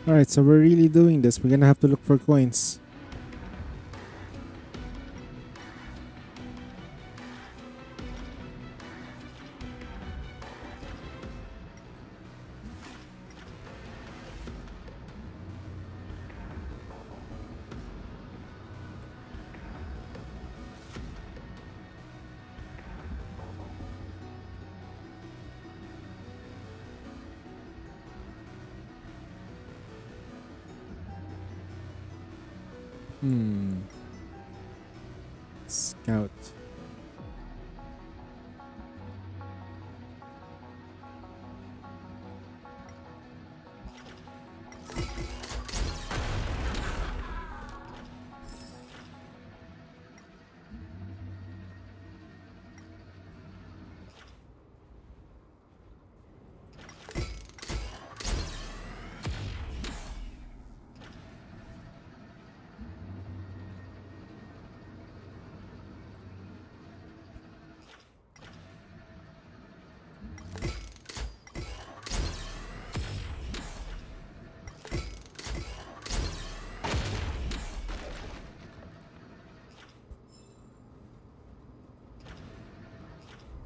Alright, so we're really doing this. We're gonna have to look for coins. Scout.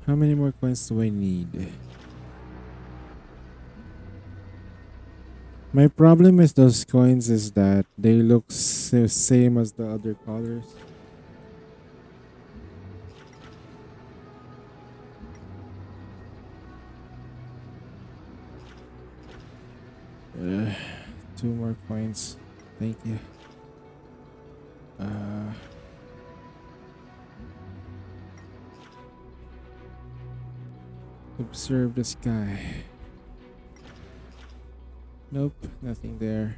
How many more coins do I need? My problem with those coins is that they look same as the other colors. Two more coins. Thank you. Observe the sky. Nope, nothing there.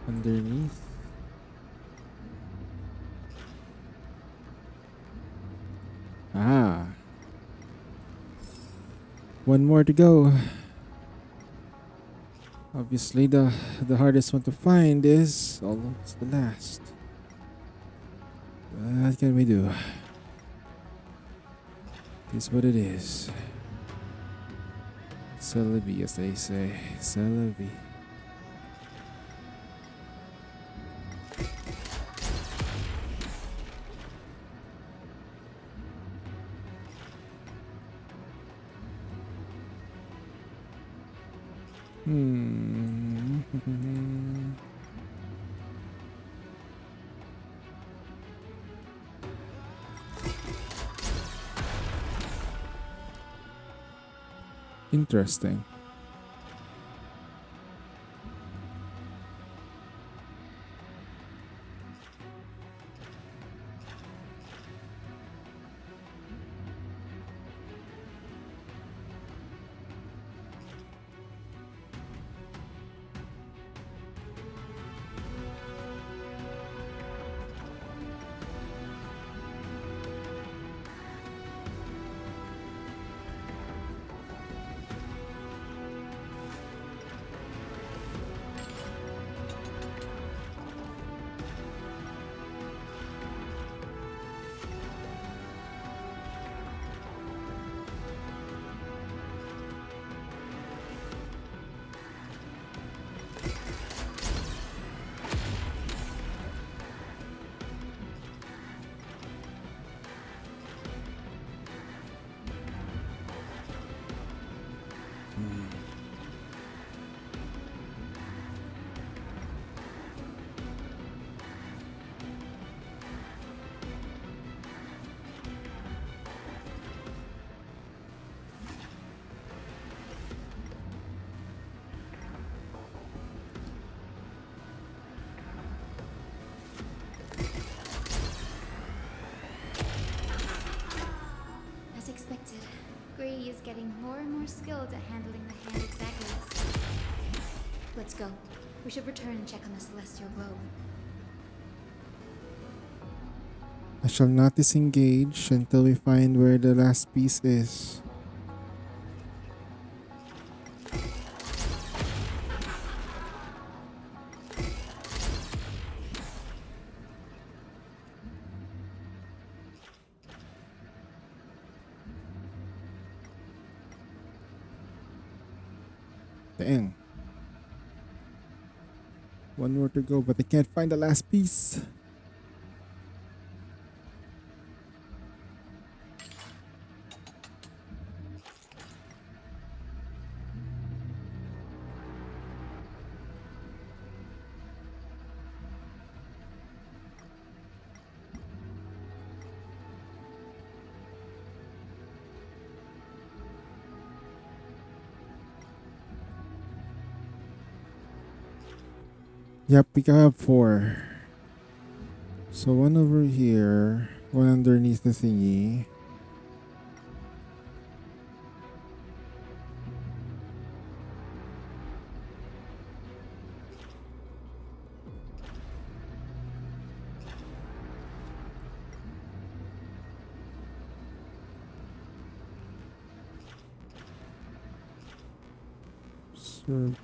Underneath. Ah. One more to go. Obviously the hardest one to find is almost the last. What can we do? It's what it is. C'est la vie, as they say. C'est la vie. Interesting. getting more and more skilled at handling the hand of Zagreus. Let's go. We should return and check on the celestial globe. I shall not disengage until we find where the last piece is. Dang. One more to go, but I can't find the last piece. Yep, we have 4. So one over here, one underneath the thingy. Circle.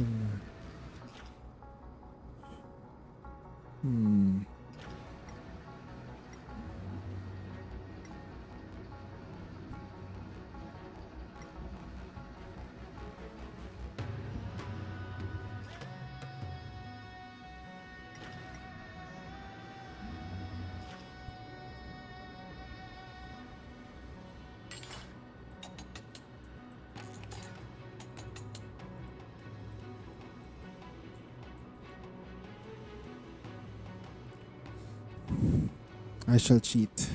I shall cheat.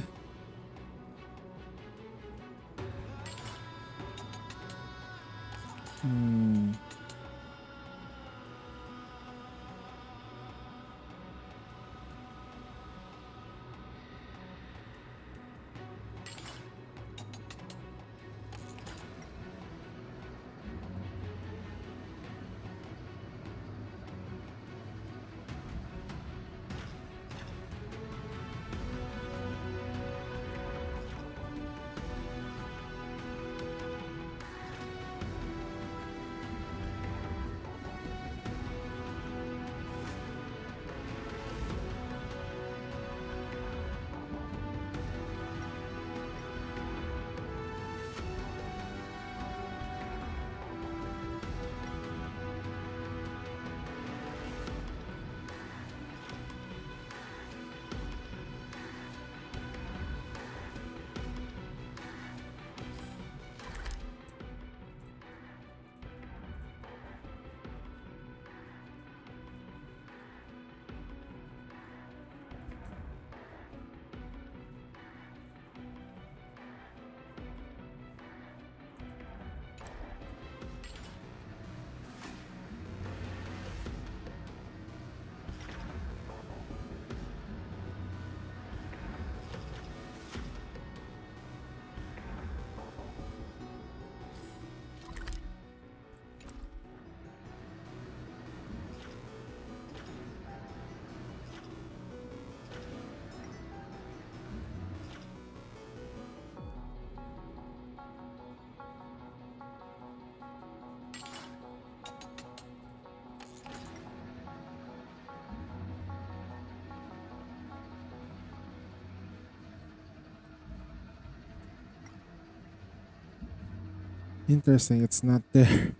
Interesting, it's not there.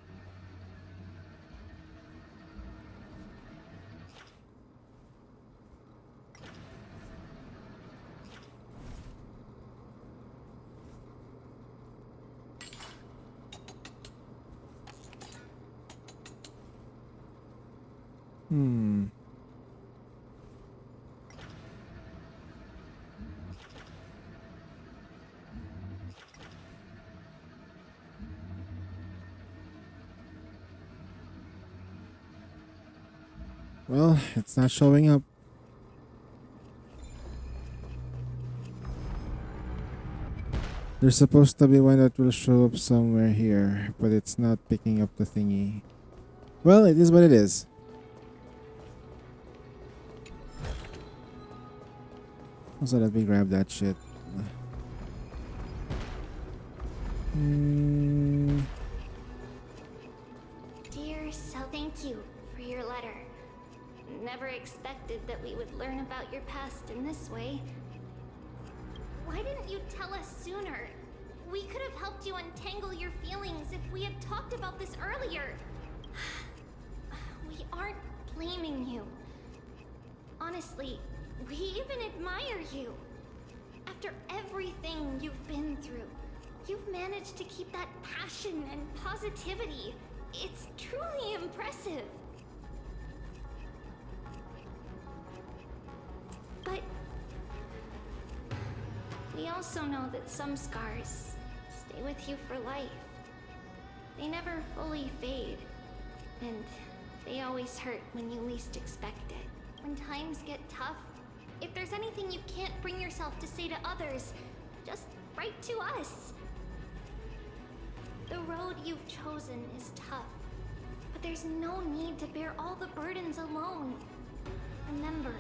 Well, it's not showing up. There's supposed to be one that will show up somewhere here, but it's not picking up the thingy. Well, it is what it is. So let me grab that shit. Dear, so thank you for your letter. Never expected that we would learn about your past in this way. Why didn't you tell us sooner? We could have helped you untangle your feelings if we had talked about this earlier. We aren't blaming you. Honestly, we even admire you. After everything you've been through, you've managed to keep that passion and positivity. It's truly impressive. But we also know that some scars stay with you for life. They never fully fade, and they always hurt when you least expect it. When times get tough, if there's anything you can't bring yourself to say to others, just write to us. The road you've chosen is tough, but there's no need to bear all the burdens alone. Remember,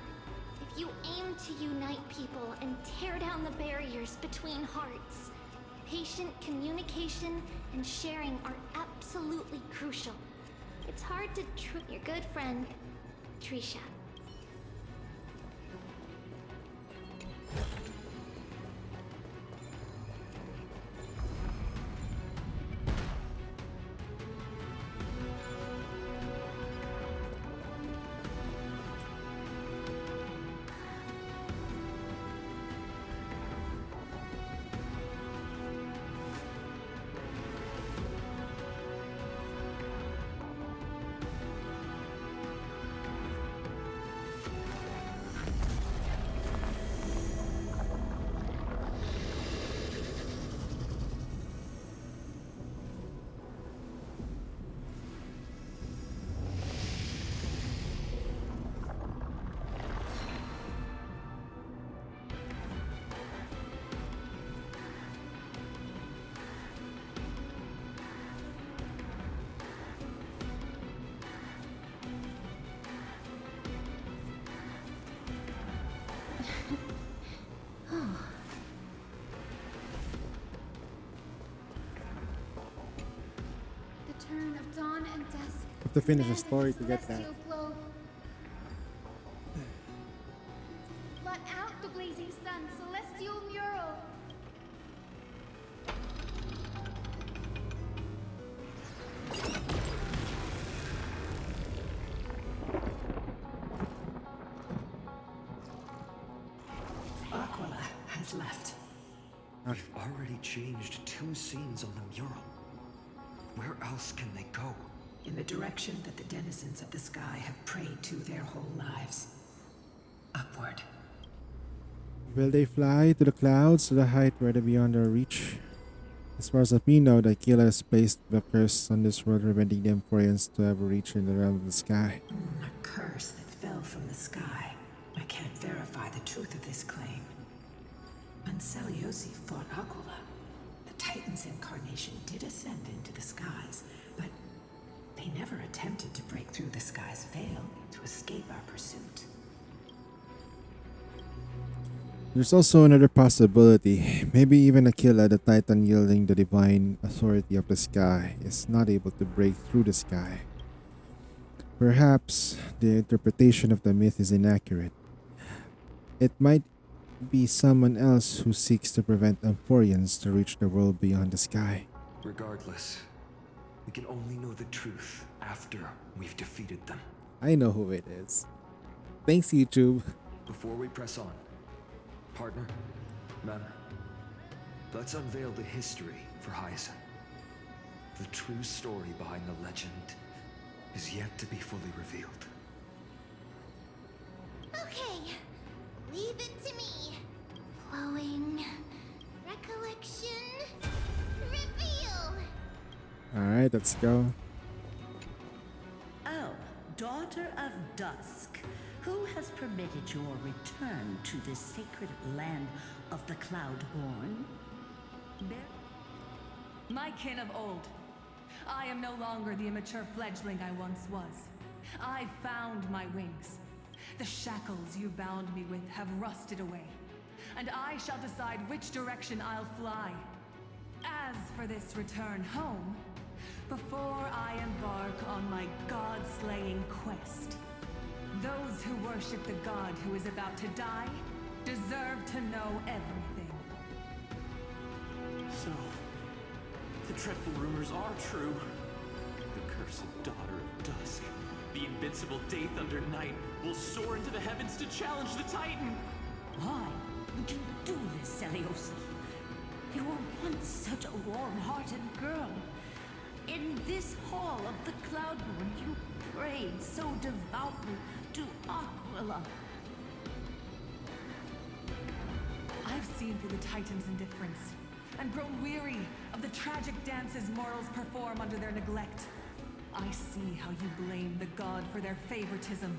if you aim to unite people and tear down the barriers between hearts, patient communication and sharing are absolutely crucial. It's hard to your good friend, Trisha. Turn of dawn and dusk. Have to finish the story to get that. Celestial glow. Blot out the blazing sun, celestial mural. Aquila has left. We've already changed 2 scenes on the mural. Where else can they go? In the direction that the denizens of the sky have prayed to their whole lives. Upward. Will they fly to the clouds to the height where they beyond our reach? As far as we know, the Aquila has placed the curse on this world, preventing the Emporians to ever reach in the realm of the sky. A curse that fell from the sky. I can't verify the truth of this claim. When Seliosi fought Aquila, the Titan's incarnation did ascend into the skies, but they never attempted to break through the sky's veil to escape our pursuit. There's also another possibility. Maybe even Aquila, the Titan yielding the divine authority of the sky, is not able to break through the sky. Perhaps the interpretation of the myth is inaccurate. It might be someone else who seeks to prevent Emporians to reach the world beyond the sky. Regardless, we can only know the truth after we've defeated them. I know who it is. Thanks, YouTube. Before we press on, partner, man, let's unveil the history for Hyacinth. The true story behind the legend is yet to be fully revealed. Okay, leave it to me. Flowing recollection reveal. Alright, let's go. Oh, daughter of dusk, who has permitted your return to this sacred land of the Cloudborn? My kin of old. I am no longer the immature fledgling I once was. I found my wings. The shackles you bound me with have rusted away, and I shall decide which direction I'll fly. As for this return home, before I embark on my god-slaying quest, those who worship the god who is about to die deserve to know everything. So, the dreadful rumors are true. The cursed daughter of Dusk, the invincible Day Thunder Knight, will soar into the heavens to challenge the Titan! Why would you do this, Seliosi? You were once such a warm-hearted girl. In this hall of the Cloudborn, you prayed so devoutly to Aquila. I've seen through the Titan's indifference, and grown weary of the tragic dances mortals perform under their neglect. I see how you blame the god for their favoritism,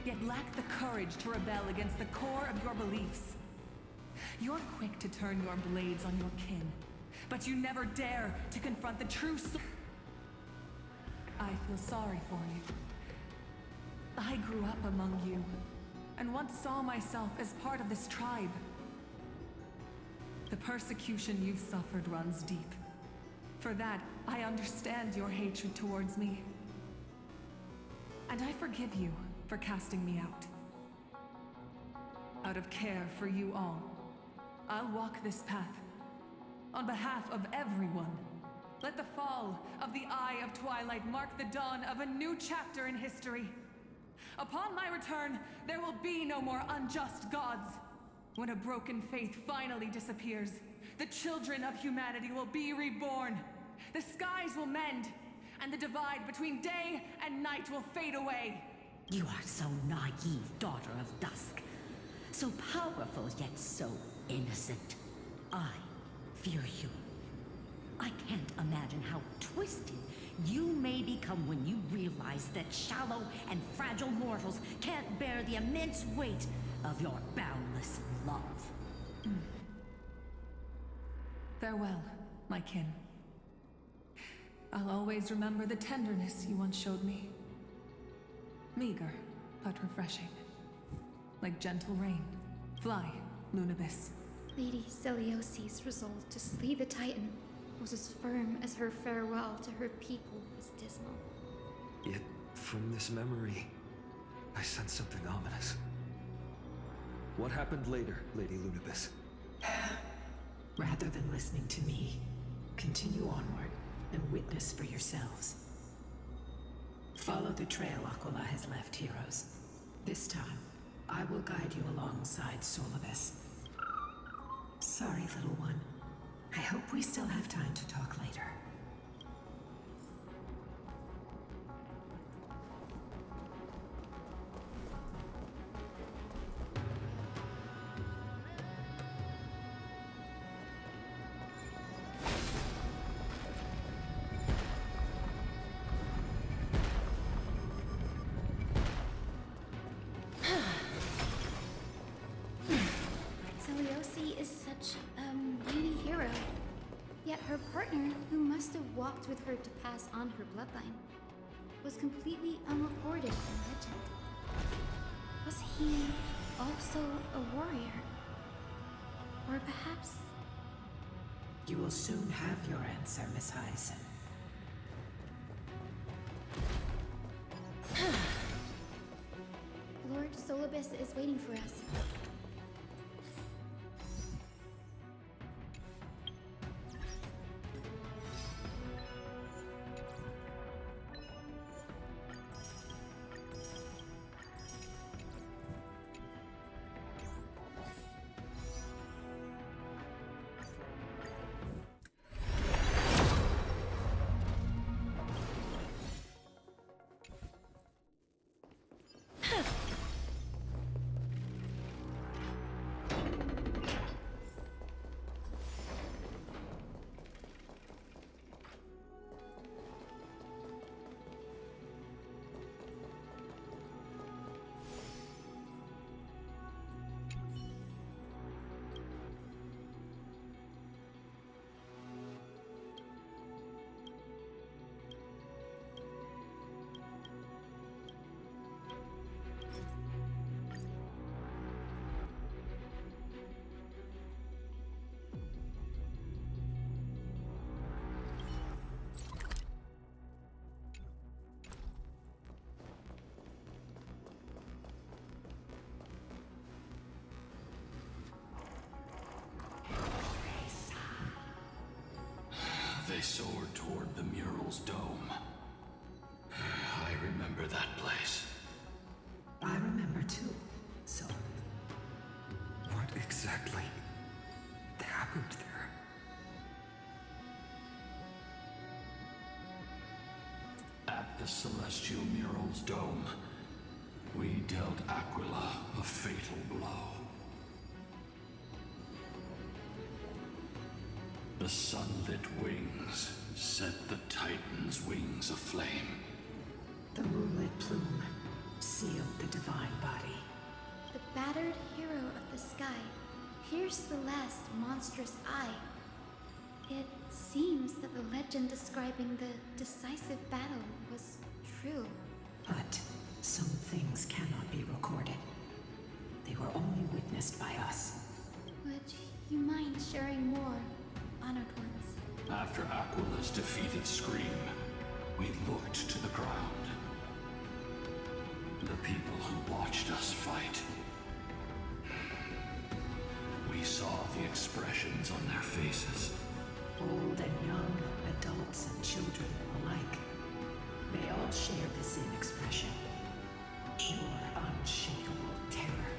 yet lack the courage to rebel against the core of your beliefs. You're quick to turn your blades on your kin, but you never dare to confront the true I feel sorry for you. I grew up among you, and once saw myself as part of this tribe. The persecution you've suffered runs deep. For that, I understand your hatred towards me. And I forgive you for casting me out. Out of care for you all, I'll walk this path. On behalf of everyone, let the fall of the Eye of Twilight mark the dawn of a new chapter in history. Upon my return, there will be no more unjust gods. When a broken faith finally disappears, the children of humanity will be reborn. The skies will mend, and the divide between day and night will fade away. You are so naive, daughter of Dusk. So powerful, yet so innocent. I fear you. I can't imagine how twisted you may become when you realize that shallow and fragile mortals can't bear the immense weight of your boundless love. Farewell, my kin. I'll always remember the tenderness you once showed me. Meager, but refreshing. Like gentle rain. Fly, Lunibis. Lady Celiosi's resolve to slay the Titan was as firm as her farewell to her people was dismal. Yet, from this memory, I sense something ominous. What happened later, Lady Lunibis? Rather than listening to me, continue onward and witness for yourselves. Follow the trail Aquila has left, heroes. This time, I will guide you alongside Solibus. Sorry, little one. I hope we still have time to talk later. Celiosi is such a mighty hero. Yet her partner, who must have walked with her to pass on her bloodline, was completely unrecorded in legend. Was he also a warrior? Or perhaps... You will soon have your answer, Miss Hyacinth. Lord Solibus is waiting for us. they soared toward the mural's dome. I remember that place. I remember too, so. What exactly happened there? At the celestial mural's dome, we dealt Aquila a fatal blow. The sunlit wings set the Titan's wings aflame. The moonlit plume sealed the divine body. The battered hero of the sky pierced the last monstrous eye. It seems that the legend describing the decisive battle was true. But some things cannot be recorded. They were only witnessed by us. Would you mind sharing more, Honored Ones? After Aquila's defeated scream, we looked to the ground. The people who watched us fight. We saw the expressions on their faces. Old and young, adults and children alike. They all shared the same expression. Pure, unshakable terror.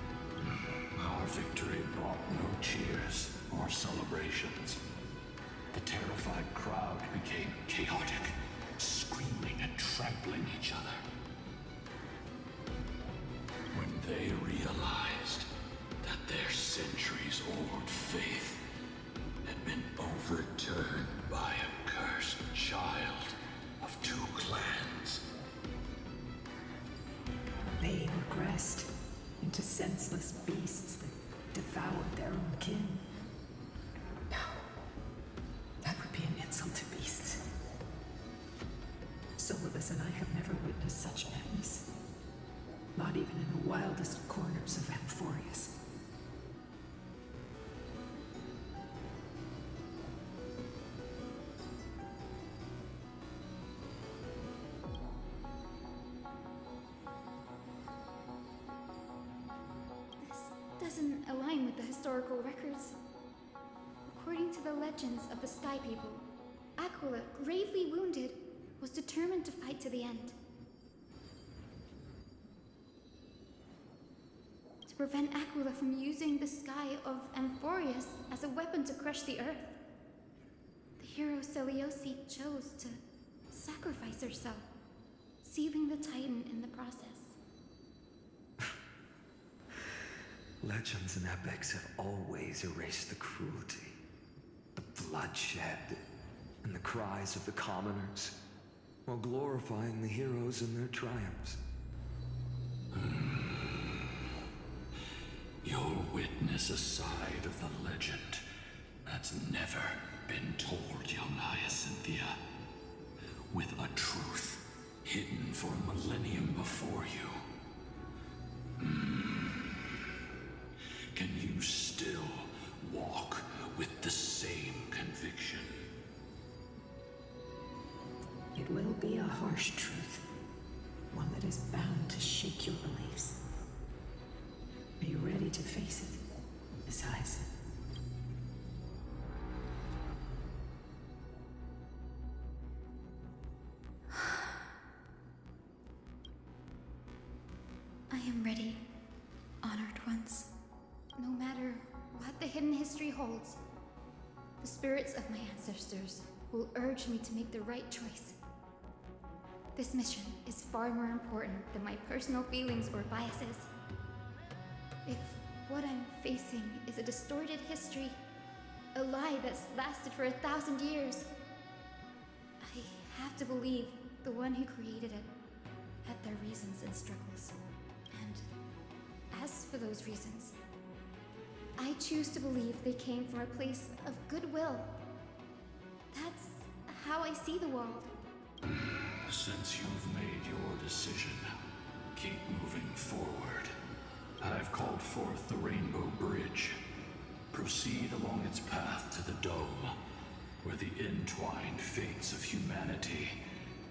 Our victory brought no cheers or celebrations. The terrified crowd became chaotic, screaming and trampling each other. When they realized that their centuries-old faith had been overturned by a cursed child of two clans. They regressed into senseless beasts that devoured their own kin. No, that would be an insult to beasts. Solidus and I have never witnessed such madness. Not even in the wildest corners of Amphorius. This doesn't align with the historical records. According to the legends of the Sky People, Aquila, gravely wounded, was determined to fight to the end. To prevent Aquila from using the sky of Amphorius as a weapon to crush the earth, the hero Selioci chose to sacrifice herself, sealing the Titan in the process. Legends and epics have always erased the cruelty, the bloodshed, and the cries of the commoners, while glorifying the heroes and their triumphs. You'll witness a side of the legend that's never been told, young Hyacinthia. With a truth hidden for a millennium before you. Can you still walk with the same conviction? It will be a harsh truth. One that is bound to shake your beliefs. Are you ready to face it, Miss Hyacinth? I am ready, Honored Ones. No matter what the hidden history holds, the spirits of my ancestors will urge me to make the right choice. This mission is far more important than my personal feelings or biases. If what I'm facing is a distorted history, a lie that's lasted for 1,000 years, I have to believe the one who created it had their reasons and struggles. And as for those reasons, I choose to believe they came from a place of goodwill. That's how I see the world. Since you've made your decision, keep moving forward. I've called forth the Rainbow Bridge. Proceed along its path to the dome, where the entwined fates of humanity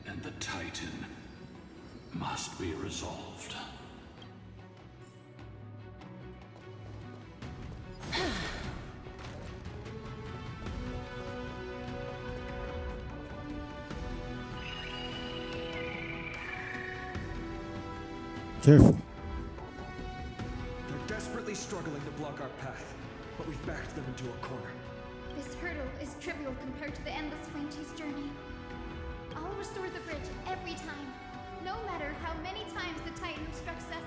and the Titan must be resolved. Careful. They're desperately struggling to block our path, but we've backed them into a corner. This hurdle is trivial compared to the endless flame chase journey. I'll restore the bridge every time, no matter how many times the Titan obstructs us.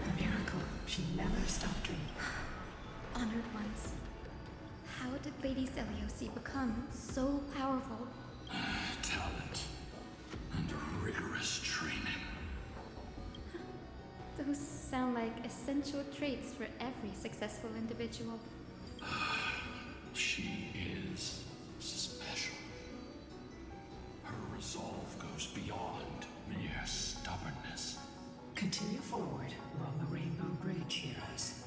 The miracle she never stopped dreaming. Honored ones. How did Lady Seliosi become so powerful? Talent and rigorous training. Those sound like essential traits for every successful individual. She is special. Her resolve goes beyond mere stubbornness. Continue forward along the Rainbow Bridge, heroes.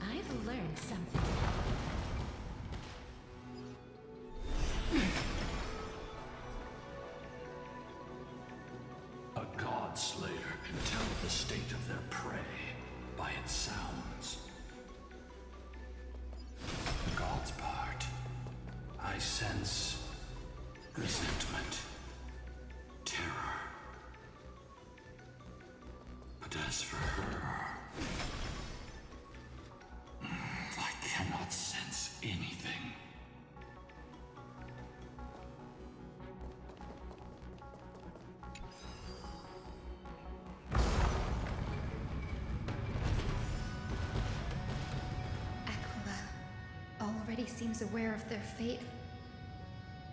I've learned something. A god slayer can tell the state of their prey by its sounds. The god's part, I sense resentment, terror. But as for her, I cannot sense anything. Aquila already seems aware of their fate.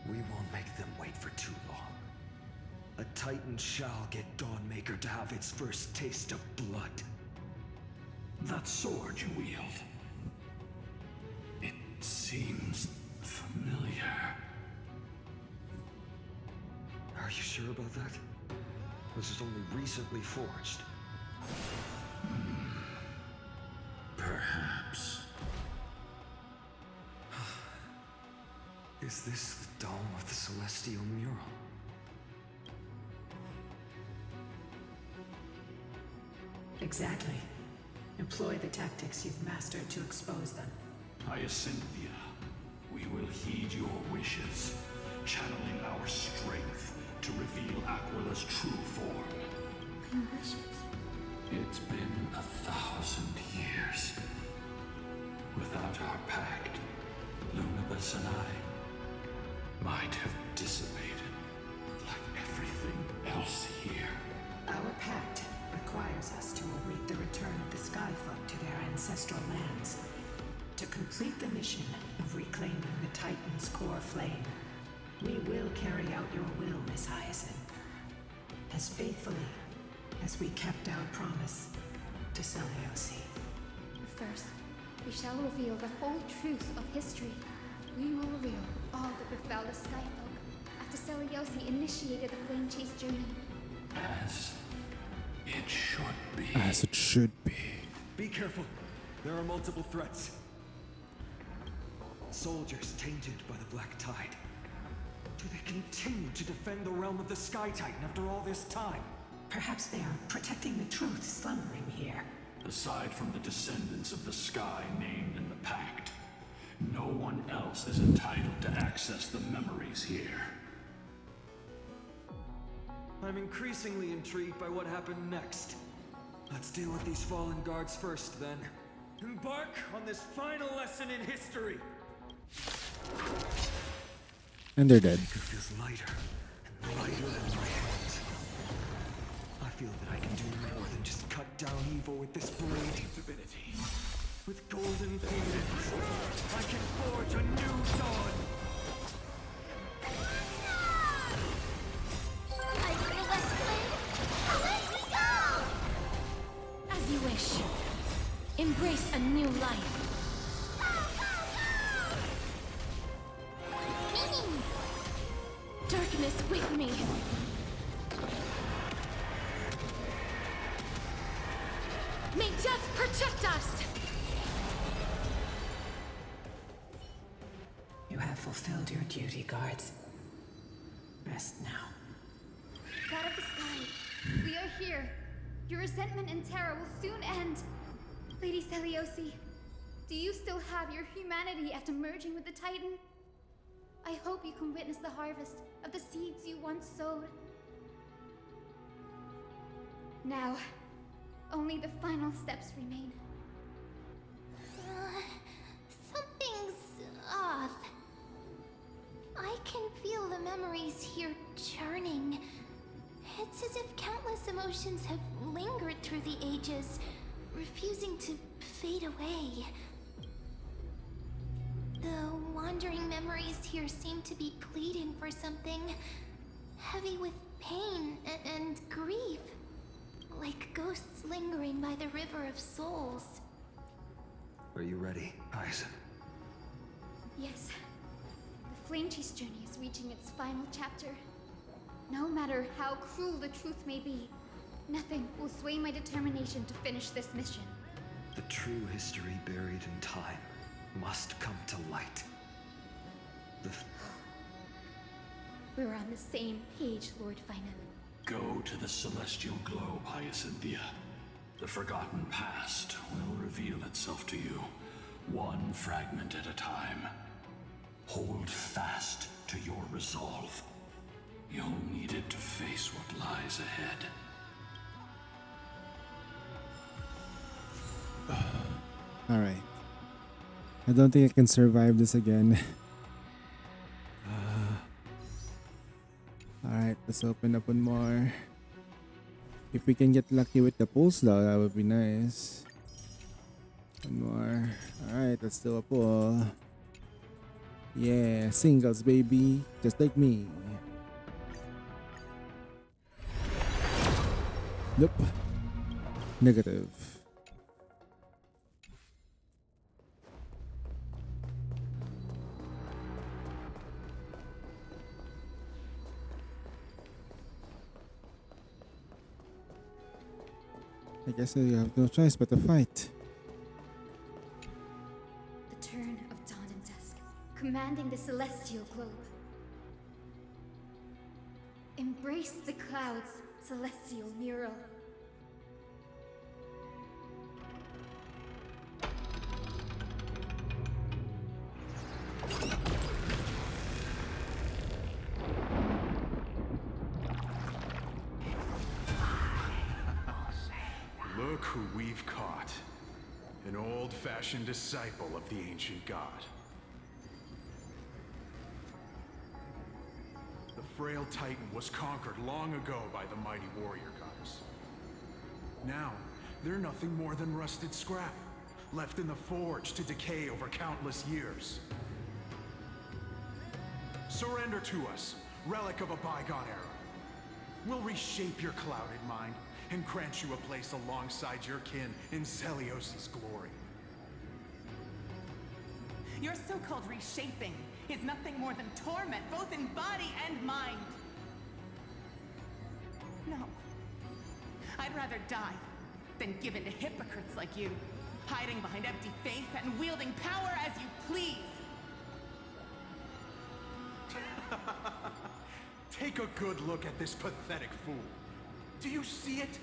We won't make them wait for too long. A Titan shall get Dawnmaker to have its first taste of blood. That sword you wield, it seems familiar. Are you sure about that? This is only recently forged. Perhaps. Is this the dome of the Celestial Mural? Exactly. Employ the tactics you've mastered to expose them. Hyacinthia, we will heed your wishes, channeling our strength to reveal Aquila's true form. My wishes. It's been 1,000 years. Without our pact, Lunabus and I might have dissipated like everything else here. Our pact requires us to await the return of the Skyfolk to their ancestral lands, to complete the mission of reclaiming the Titan's core flame. We will carry out your will, Miss Hyacinth, as faithfully as we kept our promise to Seliosi. First, we shall reveal the whole truth of history. We will reveal all that befell the Skyfolk after Seliosi initiated the Flame Chase journey. As it should be. As it should be. Be careful. There are multiple threats. Soldiers tainted by the Black Tide. Do they continue to defend the realm of the Sky Titan after all this time? Perhaps they are protecting the truth slumbering here. Aside from the descendants of the sky named in the pact, no one else is entitled to access the memories here. I'm increasingly intrigued by what happened next. Let's deal with these fallen guards first, then. Embark on this final lesson in history! And they're dead. It feels lighter and lighter in my hands. I feel that I can do more than just cut down evil with this blade. Divinity. With golden cadence, I can forge a new dawn! I feel that flame! Let me go! As you wish. Embrace a new life. Darkness with me. May death protect us! You have fulfilled your duty, guards. Rest now. God of the sky, we are here. Your resentment and terror will soon end. Lady Seliosi, do you still have your humanity after merging with the Titan? I hope you can witness the harvest of the seeds you once sowed. Now, only the final steps remain. Something's off. I can feel the memories here churning. It's as if countless emotions have lingered through the ages, refusing to fade away. The wandering memories here seem to be pleading for something, heavy with pain and grief, like ghosts lingering by the River of Souls. Are you ready, Hyacinth? Yes. The Flame Chase journey is reaching its final chapter. No matter how cruel the truth may be, nothing will sway my determination to finish this mission. The true history buried in time must come to light. We're on the same page, Lord Finan. Go to the celestial globe, Hyacinthia. The forgotten past will reveal itself to you, one fragment at a time. Hold fast to your resolve. You'll need it to face what lies ahead. Alright. I don't think I can survive this again. Alright, let's open up one more. If we can get lucky with the pulse though, that would be nice. One more. Alright, let's do a pull. Yeah, singles baby. Just like me. Nope. Negative. I guess you have no choice but to fight. The turn of dawn and dusk, commanding the celestial globe. Embrace the clouds, celestial mural. Look who we've caught. An old-fashioned disciple of the ancient god. The frail Titan was conquered long ago by the mighty warrior goddess. Now, they're nothing more than rusted scrap, left in the forge to decay over countless years. Surrender to us, relic of a bygone era. We'll reshape your clouded mind and grant you a place alongside your kin in Celios' glory. Your so-called reshaping is nothing more than torment, both in body and mind. No. I'd rather die than give in to hypocrites like you, hiding behind empty faith and wielding power as you please. Take a good look at this pathetic fool. Do you see it?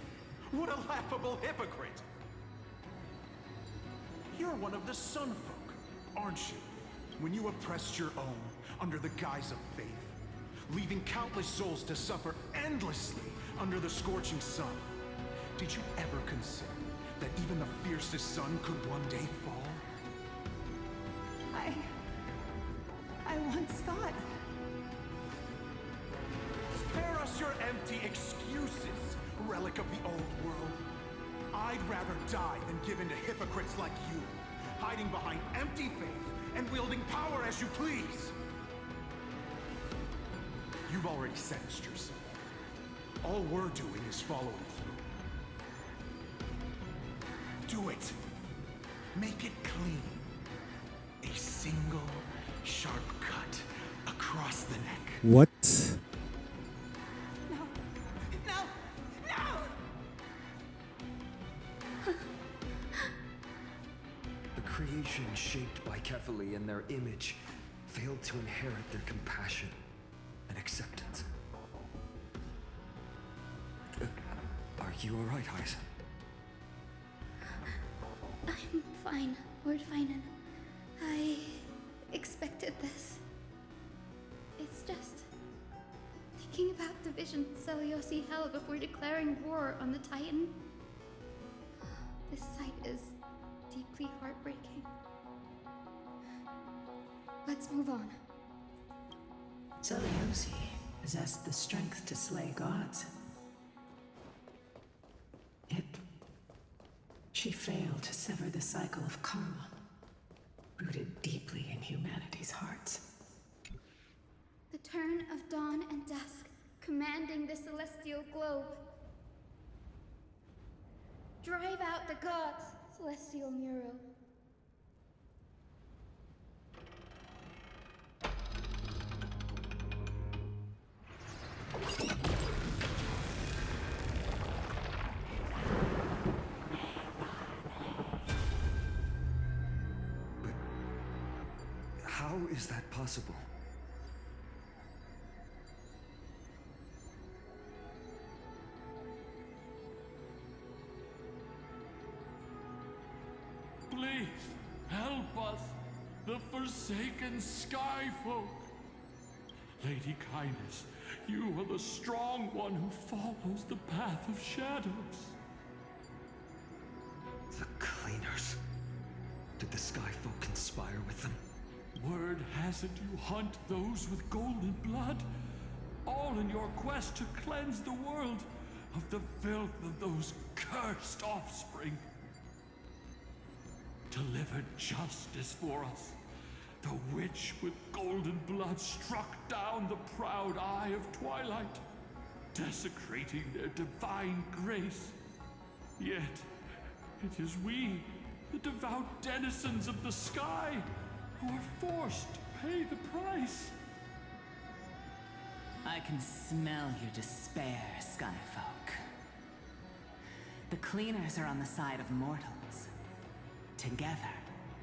What a laughable hypocrite! You're one of the Sun Folk, aren't you? When you oppressed your own under the guise of faith, leaving countless souls to suffer endlessly under the scorching sun. Did you ever consider that even the fiercest sun could one day fall? I once thought... Spare us your empty excuses, relic of the old world. I'd rather die than give in to hypocrites like you, hiding behind empty faith and wielding power as you please. You've already sentenced yourself. All we're doing is following through. Do it. Make it clean. A single sharp cut across the neck. What? No! No! No! The creation shaped by Kefali and their image failed to inherit their compassion and acceptance. Are you alright, Hyacin? I'm fine, Lord Finan. I expected this. It's just thinking about the vision Seliosi held before declaring war on the Titan. This sight is deeply heartbreaking. Let's move on. Seliosi possessed the strength to slay gods. Yet, she failed to sever the cycle of karma, rooted deeply in humanity's hearts. The turn of dawn and dusk, commanding the celestial globe. Drive out the gods, celestial Muro. How is that possible? Please, help us, the forsaken sky folk. Lady Kindness, you are the strong one who follows the path of shadows. The Cleaners. Did the sky folk conspire with them? Word has it you hunt those with golden blood, all in your quest to cleanse the world of the filth of those cursed offspring. Delivered justice for us. The witch with golden blood struck down the proud eye of twilight, desecrating their divine grace. Yet, it is we, the devout denizens of the sky, who are forced to pay the price. I can smell your despair, Skyfolk. The Cleaners are on the side of mortals. Together,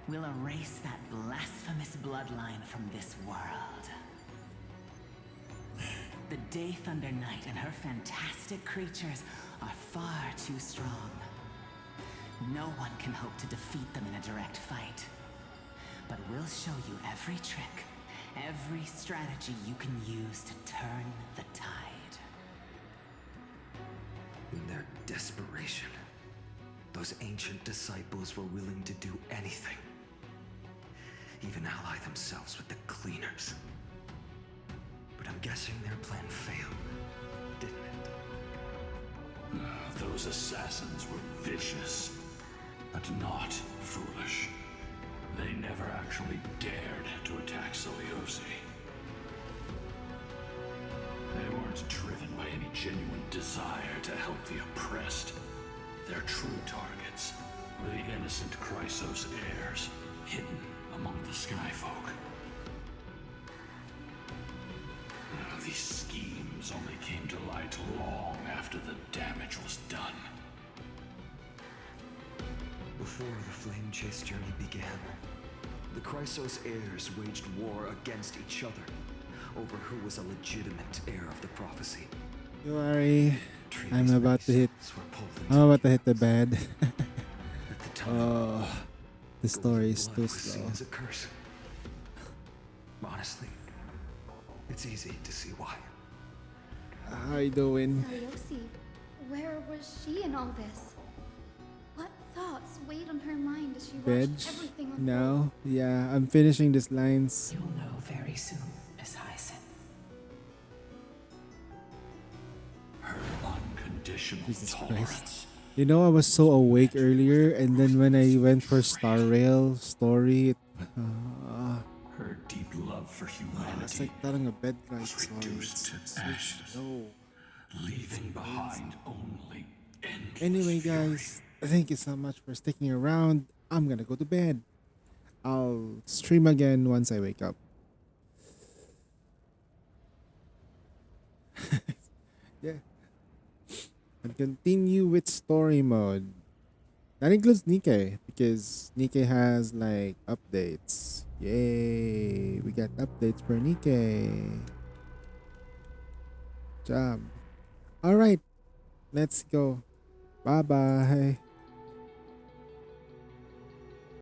we'll erase that blasphemous bloodline from this world. The Day Thunder Knight and her fantastic creatures are far too strong. No one can hope to defeat them in a direct fight. But we'll show you every trick, every strategy you can use to turn the tide. In their desperation, those ancient disciples were willing to do anything. Even ally themselves with the Cleaners. But I'm guessing their plan failed, didn't it? Those assassins were vicious, but not foolish. They never actually dared to attack Seliosi. They weren't driven by any genuine desire to help the oppressed. Their true targets were the innocent Chrysos heirs, hidden among the Skyfolk. These schemes only came to light long after the damage was done. Before the Flame Chase journey began, the Chrysos heirs waged war against each other over who was a legitimate heir of the prophecy. Don't worry, I'm about to hit the bed. Oh, the story is too slow. It's a curse. Honestly, it's easy to see why. How you doing? Eliosi, where was she in all this? What thoughts weighed on her mind as she Veg? watched everything unfold? No? Yeah, I'm finishing these lines. You'll know very soon, Miss Hyacinth. Her unconditional Jesus tolerance. Christ. You know, I was so awake earlier, and then when I went for Star Rail story, Her deep love for humanity it's like telling a bed guy was story. reduced to It's so ashes, slow. leaving behind only endless Anyway, guys, thank you so much for sticking around. I'm gonna go to bed. I'll stream again once I wake up. Yeah. And continue with story mode. That includes Nikkei because Nikkei has like updates. Yay! We got updates for Nikkei. Job. Alright. Let's go. Bye bye.